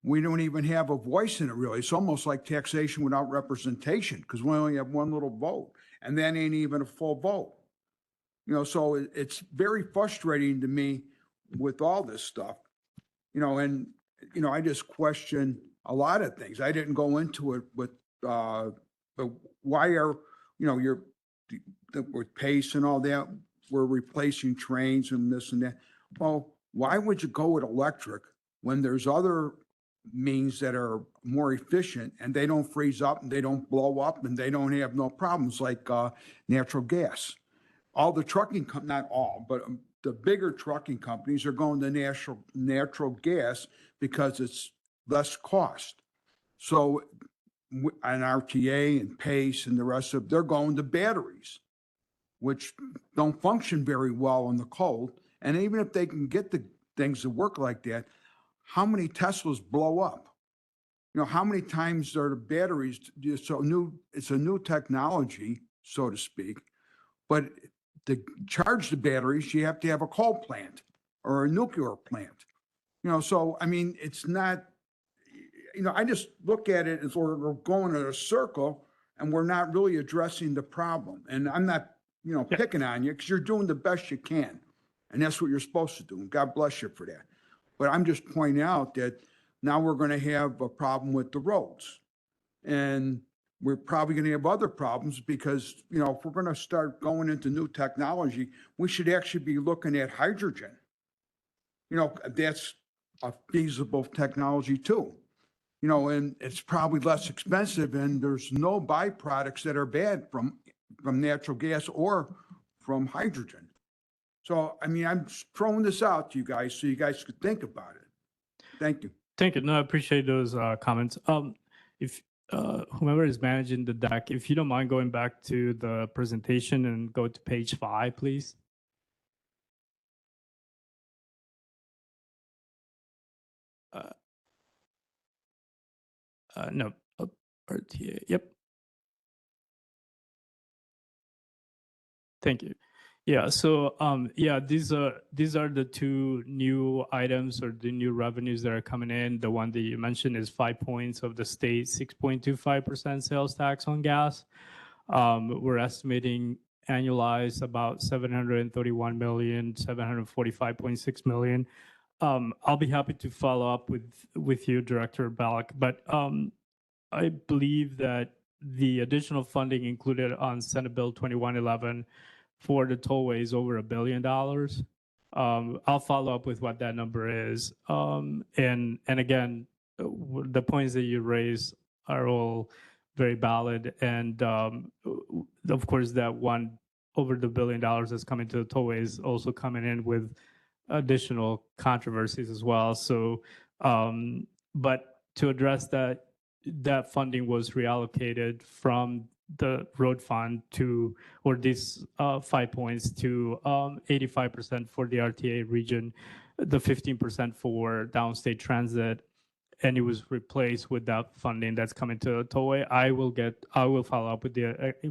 we don't even have a voice in it really. It's almost like taxation without representation, because we only have one little vote, and that ain't even a full vote. You know, so it's very frustrating to me with all this stuff, you know, and, you know, I just question a lot of things. I didn't go into it with, but why are, you know, with pace and all that, we're replacing trains and this and that. Well, why would you go with electric when there's other means that are more efficient and they don't freeze up and they don't blow up and they don't have no problems like natural gas? All the trucking, not all, but the bigger trucking companies are going to natural gas because it's less cost. So, and RTA and PACE and the rest of, they're going to batteries, which don't function very well in the cold. And even if they can get the things to work like that, how many Teslas blow up? You know, how many times are the batteries, it's a new technology, so to speak, but to charge the batteries, you have to have a coal plant or a nuclear plant. You know, so, I mean, it's not, you know, I just look at it as we're going in a circle and we're not really addressing the problem. And I'm not, you know, picking on you because you're doing the best you can. And that's what you're supposed to do. And God bless you for that. But I'm just pointing out that now we're going to have a problem with the roads. And we're probably going to have other problems because, you know, if we're going to start going into new technology, we should actually be looking at hydrogen. You know, that's a feasible technology too. You know, and it's probably less expensive and there's no byproducts that are bad from natural gas or from hydrogen. So, I mean, I'm throwing this out to you guys so you guys could think about it. Thank you. thank you. No, I appreciate those comments. If whomever is managing the deck, if you don't mind going back to the presentation and go to page 5, please. No, RTA. Yep. Thank you. Yeah. So, yeah, these are the two new items or the new revenues that are coming in. The one that you mentioned is 5 points of the state 6.25% sales tax on gas. We're estimating annualized about 731 million, 745.6 million. I'll be happy to follow up with you, Director Balak, but I believe that the additional funding included on Senate Bill 2111 for the tollway is over $1 billion. I'll follow up with what that number is. And again, the points that you raised are all very valid. And of course, that one over the $1 billion that's coming to the tollway is also coming in with additional controversies as well. So, but to address that, that funding was reallocated from the road fund to, or these 5 points to 85% for the RTA region, the 15% for downstate transit, and it was replaced with that funding that's coming to the tollway. I will follow up with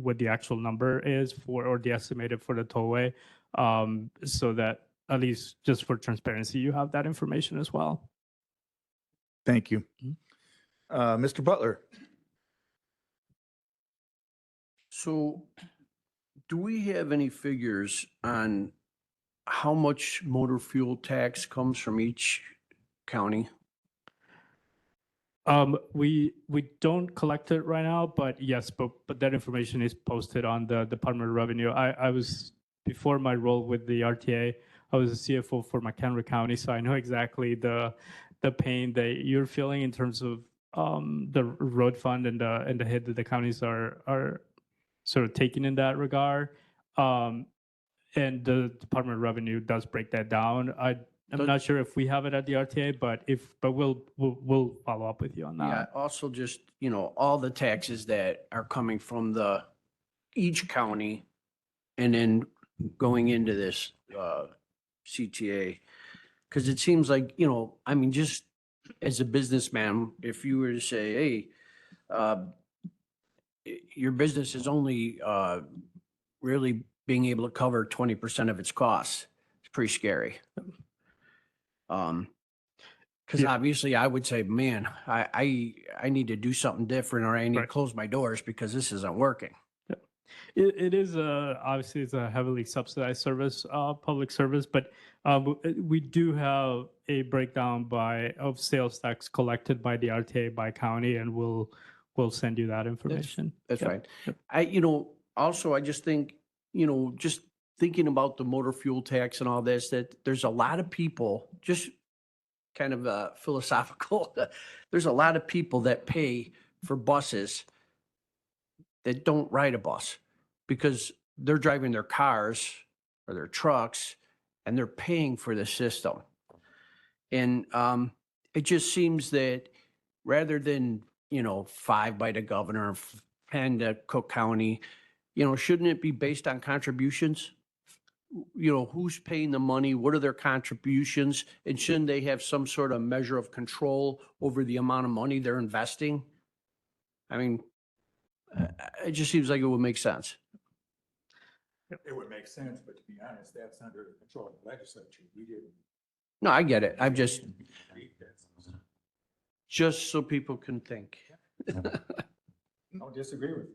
what the actual number is for, or the estimated for the tollway, so that at least just for transparency, you have that information as well. Thank you. Mr. Butler. So do we have any figures on how much motor fuel tax comes from each county? We don't collect it right now, but yes, but that information is posted on the Department of Revenue. I was, before my role with the RTA, I was a CFO for McHenry County, so I know exactly the pain that you're feeling in terms of the road fund and the hit that the counties are sort of taking in that regard. And the Department of Revenue does break that down. I'm not sure if we have it at the RTA, but we'll follow up with you on Yeah, that. also just, all the taxes that are coming from each county and then going into this CTA. Because it seems like, I mean, just as a businessman, if you were to say, hey, your business is only really being able to cover 20% of its costs, it's pretty scary. Because obviously I would say, man, I need to do something different, or I need to close my doors because this isn't working. It is obviously it's a heavily subsidized service, public service, but we do have a breakdown of sales tax collected by the RTA by county, and we'll send you that information. That's Yep. fine. Also, I just think, just thinking about the motor fuel tax and all this, that there's a lot of people, just kind of philosophical, there's a lot of people that pay for buses that don't ride a bus because they're driving their cars or their trucks and they're paying for the system. And it just seems that rather than, 5 by the governor, 10 to Cook County, shouldn't it be based on contributions? Who's paying the money? What are their contributions? And shouldn't they have some sort of measure of control over the amount of money they're investing? I mean, it just seems like it would make sense. It would make sense, but to be honest, that's under the control of the legislature. We didn't. No, I get it. I'm just so people can think. Don't disagree with you.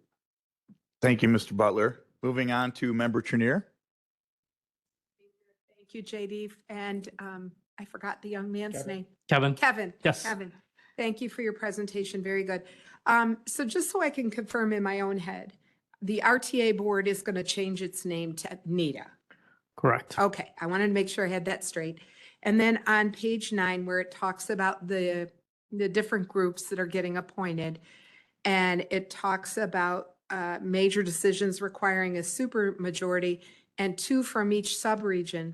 Thank you, Mr. Butler. Moving on to Member Trenier. Thank you, JD. And I forgot the young man's Kevin. name. Kevin? Kevin. Yes. Kevin. Thank you for your presentation. Very good. So just so I can confirm in my own head, the RTA board is going to change its name to NETA. Correct. Okay, I wanted to make sure I had that straight. And then on page 9, where it talks about the different groups that are getting appointed, and it talks about major decisions requiring a supermajority and 2 from each subregion.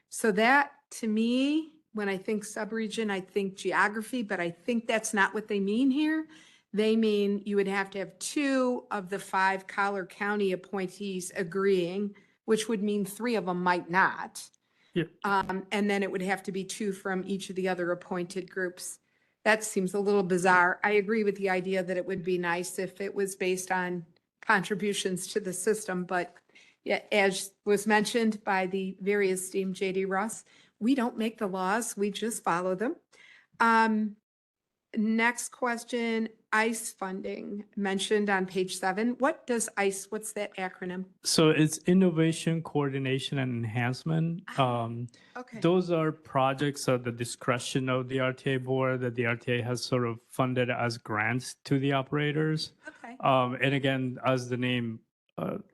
So that, to me, when I think subregion, I think geography, but I think that's not what they mean here. They mean you would have to have 2 of the 5 Collier County appointees agreeing, which would mean 3 of them might not. Yeah. And then it would have to be 2 from each of the other appointed groups. That seems a little bizarre. I agree with the idea that it would be nice if it was based on contributions to the system, but yeah, as was mentioned by the very esteemed JD Ross, we don't make the laws, we just follow them. Next question, ICE funding mentioned on page 7. What does ICE, what's that acronym? So it's Innovation, Coordination, and Enhancement. Okay. Those are projects at the discretion of the RTA board that the RTA has sort of funded as grants to the operators. Okay. And again, as the name,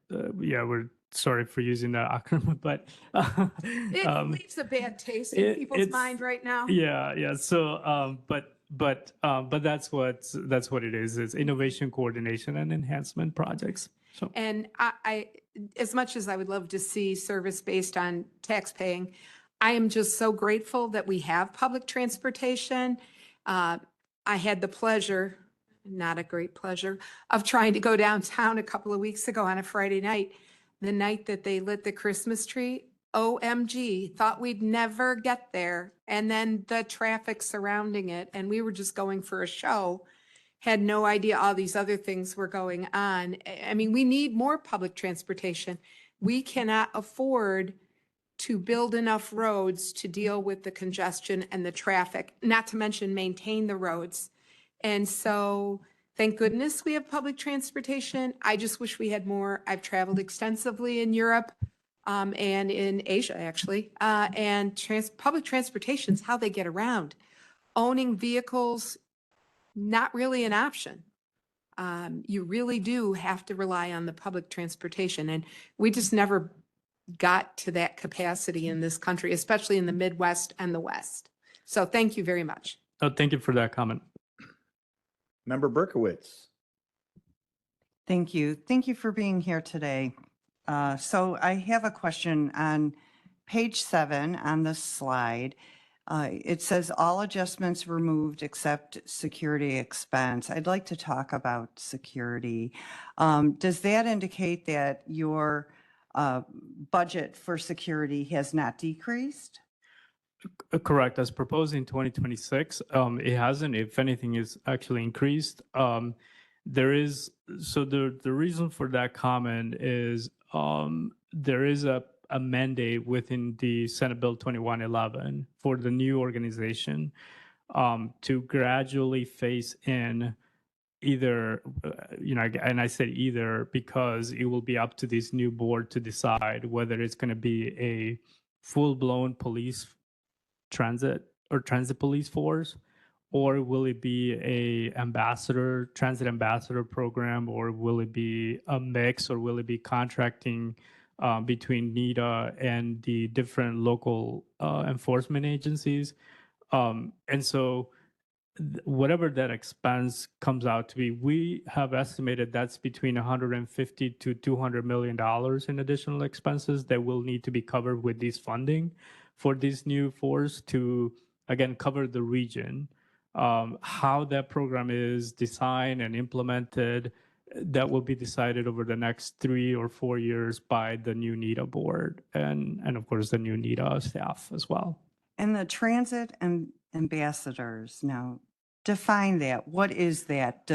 we're sorry for using that acronym, but It leaves a bad taste in people's it's- mind right now. yeah. So, but that's what it is. It's innovation, coordination, and enhancement projects. So And I, as much as I would love to see service based on tax paying, I am just so grateful that we have public transportation. I had the pleasure, not a great pleasure, of trying to go downtown a couple of weeks ago on a Friday night, the night that they lit the Christmas tree. OMG, thought we'd never get there. And then the traffic surrounding it, and we were just going for a show, had no idea all these other things were going on. I mean, we need more public transportation. We cannot afford to build enough roads to deal with the congestion and the traffic, not to mention maintain the roads. And so Thank goodness we have public transportation. I just wish we had more. I've traveled extensively in Europe and in Asia, actually. And public transportation is how they get around. Owning vehicles, not really an option. You really do have to rely on the public transportation. And we just never got to that capacity in this country, especially in the Midwest and the West. So thank you very much. Oh, thank you for that comment. Member Berkowitz. Thank you. Thank you for being here today. So I have a question on page 7 on the slide. It says all adjustments removed except security expense. I'd like to talk about security. Does that indicate that your budget for security has not decreased? Correct. As proposed in 2026, it hasn't. If anything, it's actually increased. There is, so the reason for that comment is there is a mandate within the Senate Bill 2111 for the new organization to gradually phase in either, and I said either because it will be up to this new board to decide whether it's going to be a full-blown police transit police force, or will it be a transit ambassador program, or will it be a mix, or will it be contracting between NEDA and the different local enforcement agencies? And so whatever that expense comes out to be, we have estimated that's between $150 to $200 million in additional expenses that will need to be covered with this funding for this new force to, again, cover the region. How that program is designed and implemented, that will be decided over the next 3 or 4 years by the new NEDA board and of course the new NEDA staff as well. And the transit and ambassadors, now define that. What is that?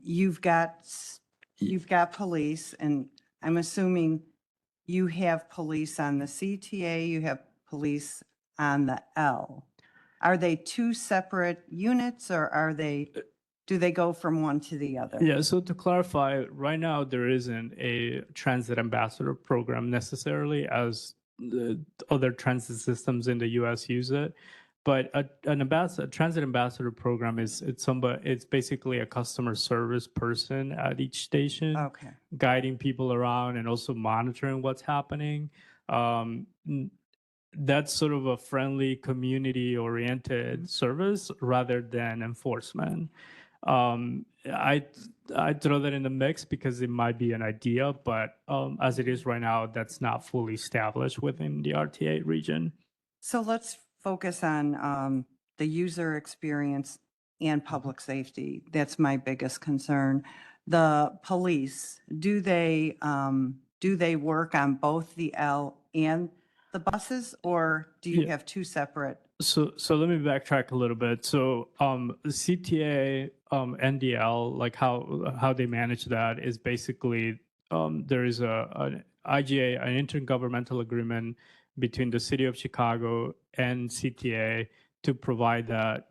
You've got police, and I'm assuming you have police on the CTA, you have police on the L. Are they two separate units, or do they go from one to the other? Yeah, so to clarify, right now there isn't a transit ambassador program necessarily as the other transit systems in the US use it. But a transit ambassador program it's basically a customer service person at each station, Okay. guiding people around and also monitoring what's happening. That's sort of a friendly, community-oriented service rather than enforcement. I throw that in the mix because it might be an idea, but as it is right now, that's not fully established within the RTA region. So let's focus on the user experience and public safety. That's my biggest concern. The police, do they work on both the L and the buses, or do you have two separate? So let me backtrack a little bit. So CTA, NDL, like how they manage that is basically there is an IGA, an intergovernmental agreement between the city of Chicago and CTA to provide that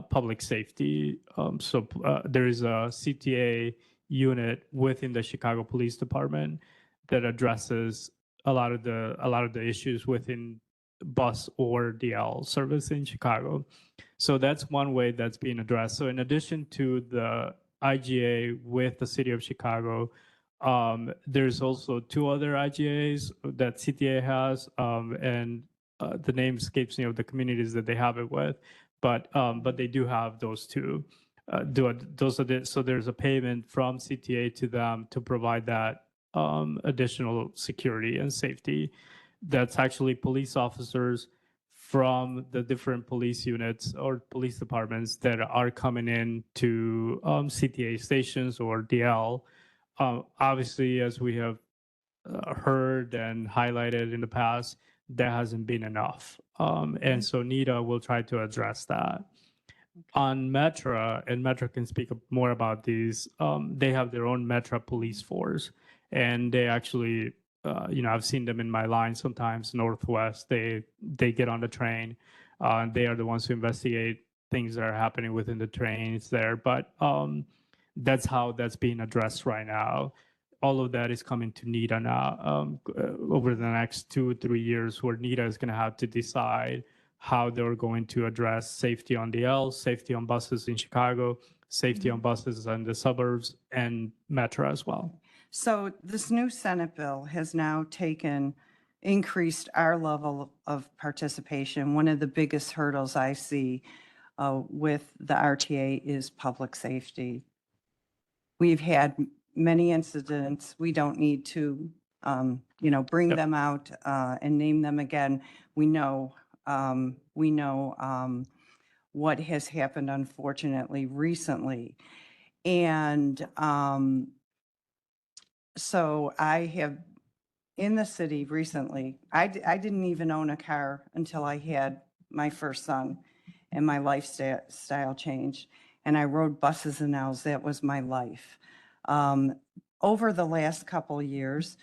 public safety. So there is a CTA unit within the Chicago Police Department that addresses a lot of the issues within bus or DL service in Chicago. So that's one way that's being addressed. So in addition to the IGA with the city of Chicago, there's also 2 other IGAs that CTA has, and the name escapes me of the communities that they have it with, but they do have those 2. So there's a payment from CTA to them to provide that additional security and safety. That's actually police officers from the different police units or police departments that are coming in to CTA stations or DL. Obviously, as we have heard and highlighted in the past, that hasn't been enough. And so NEDA will try to address that. On Metra, and Metra can speak more about these, they have their own Metra police force. And they actually, I've seen them in my line sometimes, Northwest. They get on the train. They are the ones who investigate things that are happening within the trains there. But that's how that's being addressed right now. All of that is coming to NETA now over the next 2 or 3 years, where NETA is going to have to decide how they're going to address safety on the L, safety on buses in Chicago, safety on buses in the suburbs, and Metro as well. So this new Senate bill has now increased our level of participation. One of the biggest hurdles I see with the RTA is public safety. We've had many incidents. We don't need to, bring them out and name them again. We know what has happened, unfortunately, recently. And so I have, in the city recently, I didn't even own a car until I had my first son and my lifestyle changed. And I rode buses and L's. That was my life. Over the last couple of years,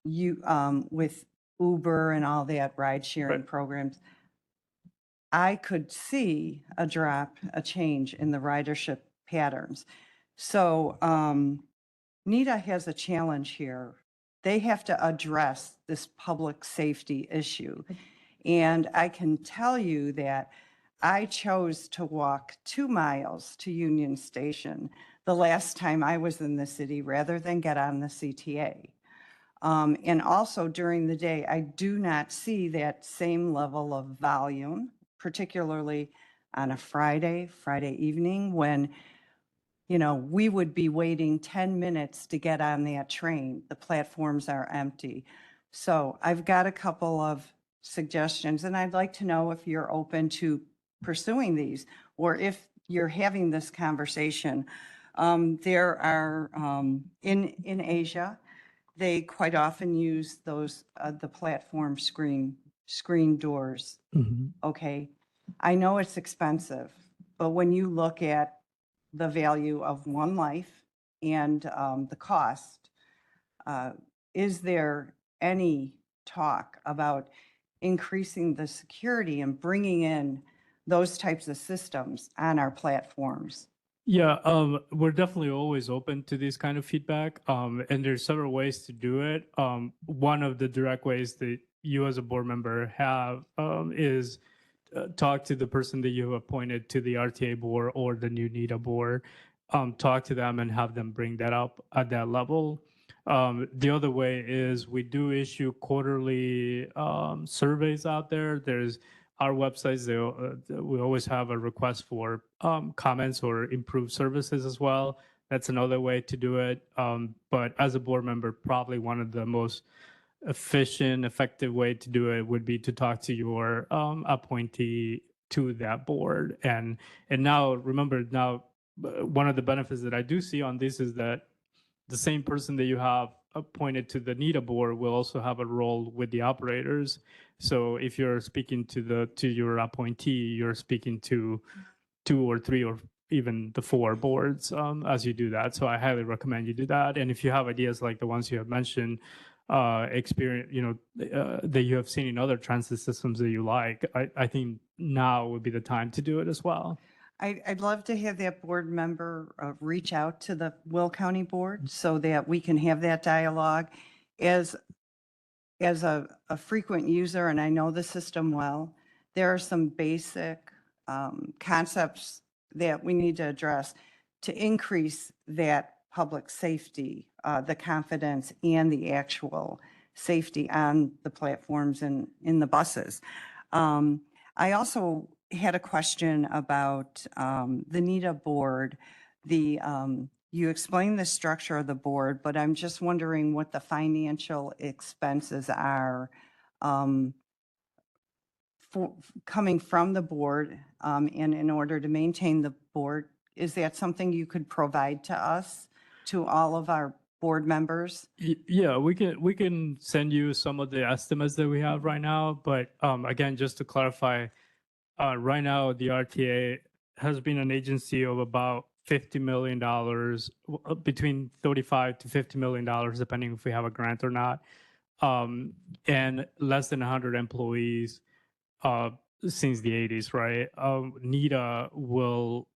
with Uber and all that ride sharing programs, I could see a change in the ridership patterns. So NETA has a challenge here. They have to address this public safety issue. And I can tell you that I chose to walk 2 miles to Union Station the last time I was in the city rather than get on the CTA. And also during the day, I do not see that same level of volume, particularly on a Friday evening when, we would be waiting 10 minutes to get on that train. The platforms are empty. So I've got a couple of suggestions, and I'd like to know if you're open to pursuing these, or if you're having this conversation. There are, in Asia, they quite often use those, the platform screen doors. Okay. I know it's expensive, but when you look at the value of one life and the cost, is there any talk about increasing the security and bringing in those types of systems on our platforms? Yeah, we're definitely always open to this kind of feedback, and there's several ways to do it. One of the direct ways that you as a board member have is talk to the person that you have appointed to the RTA board or the new NETA board, talk to them and have them bring that up at that level. The other way is we do issue quarterly surveys out there. There's our websites, we always have a request for comments or improved services as well. That's another way to do it. But as a board member, probably one of the most efficient, effective way to do it would be to talk to your appointee to that board. And now, remember, one of the benefits that I do see on this is that the same person that you have appointed to the NETA board will also have a role with the operators. So if you're speaking to your appointee, you're speaking to 2 or 3 or even the 4 boards as you do that. So I highly recommend you do that. And if you have ideas like the ones you have mentioned, experience, that you have seen in other transit systems that you like, I think now would be the time to do it as well. I'd love to have that board member reach out to the Will County Board so that we can have that dialogue. As a frequent user, and I know the system well, there are some basic concepts that we need to address to increase that public safety, the confidence and the actual safety on the platforms and in the buses. I also had a question about the NETA board. You explained the structure of the board, but I'm just wondering what the financial expenses are coming from the board, and in order to maintain the board. Is that something you could provide to us, to all of our board members? Yeah, we can send you some of the estimates that we have right now. But again, just to clarify, right now the RTA has been an agency of about $50 million, between $35 to $50 million, depending if we have a grant or not, and less than 100 employees. since the 80s, right? NETA will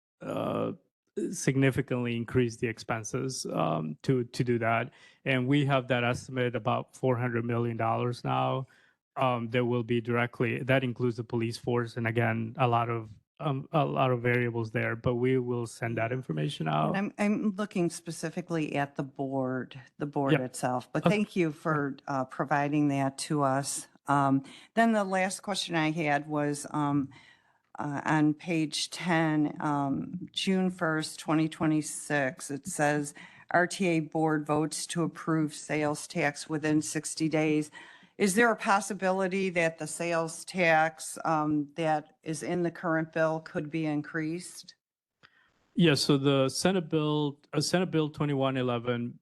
significantly increase the expenses to do that. And we have that estimate about $400 million now. That will be directly, that includes the police force. And again, a lot of variables there, but we will send that information out. And I'm looking specifically at the board Yep. itself, but Okay. thank you for providing that to us. Then the last question I had was on page 10, June 1st, 2026, it says RTA board votes to approve sales tax within 60 days. Is there a possibility that the sales tax that is in the current bill could be increased? Yeah, so the Senate Bill 2111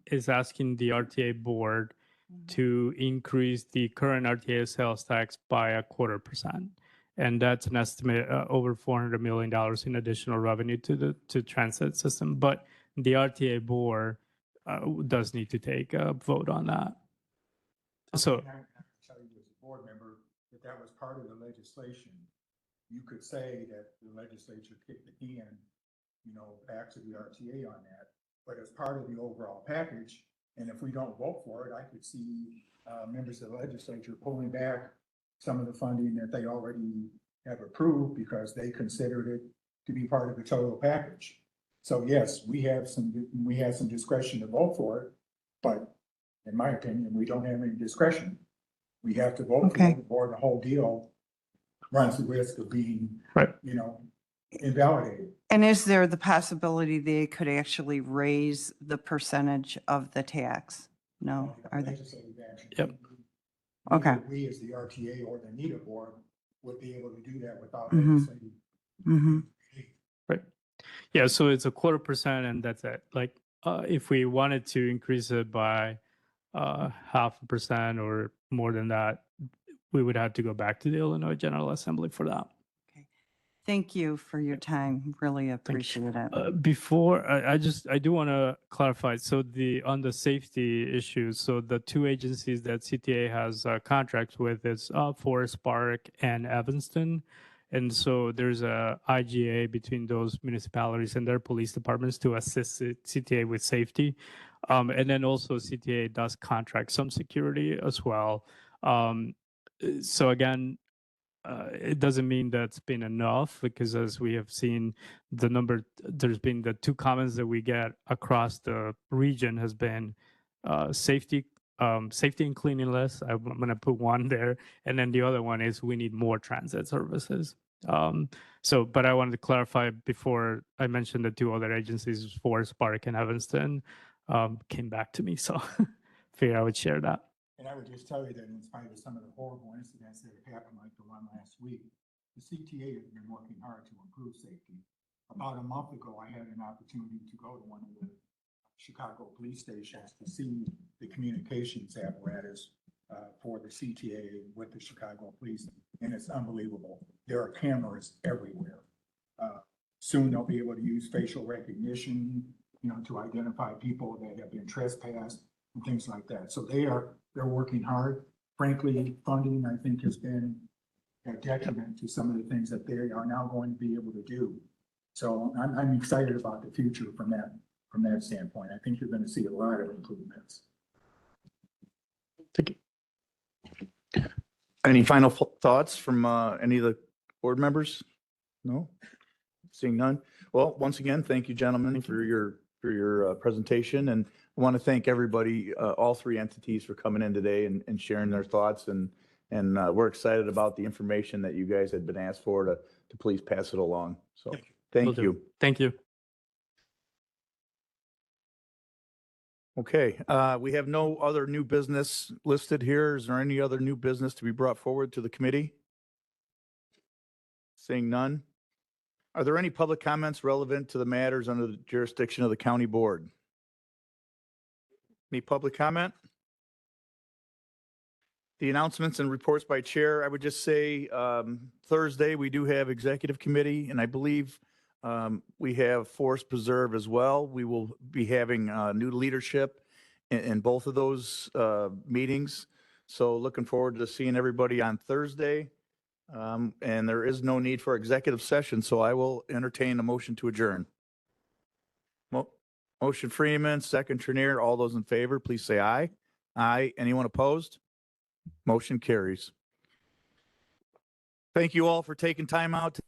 is asking the RTA board to increase the current RTA sales tax by 0.25%. And that's an estimate over $400 million in additional revenue to transit system. But the RTA board does need to take a vote on that. So I can tell you as a board member, that that was part of the legislation. You could say that the legislature kicked the can, back to the RTA on that, but as part of the overall package, and if we don't vote for it, I could see members of the legislature pulling back some of the funding that they already have approved because they considered it to be part of the total package. So yes, we have some discretion to vote for it, but in my opinion, we don't have any discretion. We have to vote for it, or the whole deal runs the risk of being, right, invalidated. And is there the possibility they could actually raise the percentage of the tax? No, are they? Yep. Okay. We as the RTA or the NETA board would be able to do that without Mhm. legislative. Mhm. right. Yeah, so it's 0.25%, and that's it. Like, if we wanted to increase it by 0.5% or more than that, we would have to go back to the Illinois General Assembly for that. Thank you for your time. Really appreciate it. Before, I do want to clarify. So on the safety issues, so the two agencies that CTA has contracts with is Forest Park and Evanston. And so there's a IGA between those municipalities and their police departments to assist CTA with safety. And then also CTA does contract some security as well. So again, it doesn't mean that's been enough, because as we have seen, there's been the two comments that we get across the region has been safety and cleanliness. I'm going to put one there. And then the other one is we need more transit services. But I wanted to clarify before I mentioned the two other agencies, Forest Park and Evanston, came back to me. So figured I would share that. And I would just tell you that in spite of some of the horrible incidents that have happened, like the one last week, the CTA has been working hard to improve safety. About a month ago, I had an opportunity to go to one of the Chicago police stations to see the communications apparatus for the CTA with the Chicago police, and it's unbelievable. There are cameras everywhere. Soon they'll be able to use facial recognition, to identify people that have been trespassed and things like that. So they're working hard. Frankly, funding, I think, has been a detriment to some of the things that they are now going to be able to do. So I'm excited about the future from that standpoint. I think you're going to see a lot of improvements. Thank you. Any final thoughts from any of the board members? No? Seeing none. Well, once again, thank you, gentlemen, for your presentation. And I want to thank everybody, all three entities, for coming in today and sharing their thoughts. And we're excited about the information that you guys had been asked for to please pass it along. So thank you. Thank you. Okay, we have no other new business listed here. Is there any other new business to be brought forward to the committee? Seeing none. Are there any public comments relevant to the matters under the jurisdiction of the county board? Any public comment? The announcements and reports by chair, I would just say Thursday we do have executive committee, and I believe we have Forest Preserve as well. We will be having new leadership in both of those meetings. So looking forward to seeing everybody on Thursday. And there is no need for executive session, so I will entertain a motion to adjourn. Motion Freeman, second Trinier. All those in favor, please say aye. Aye. Anyone opposed? Motion carries. Thank you all for taking time out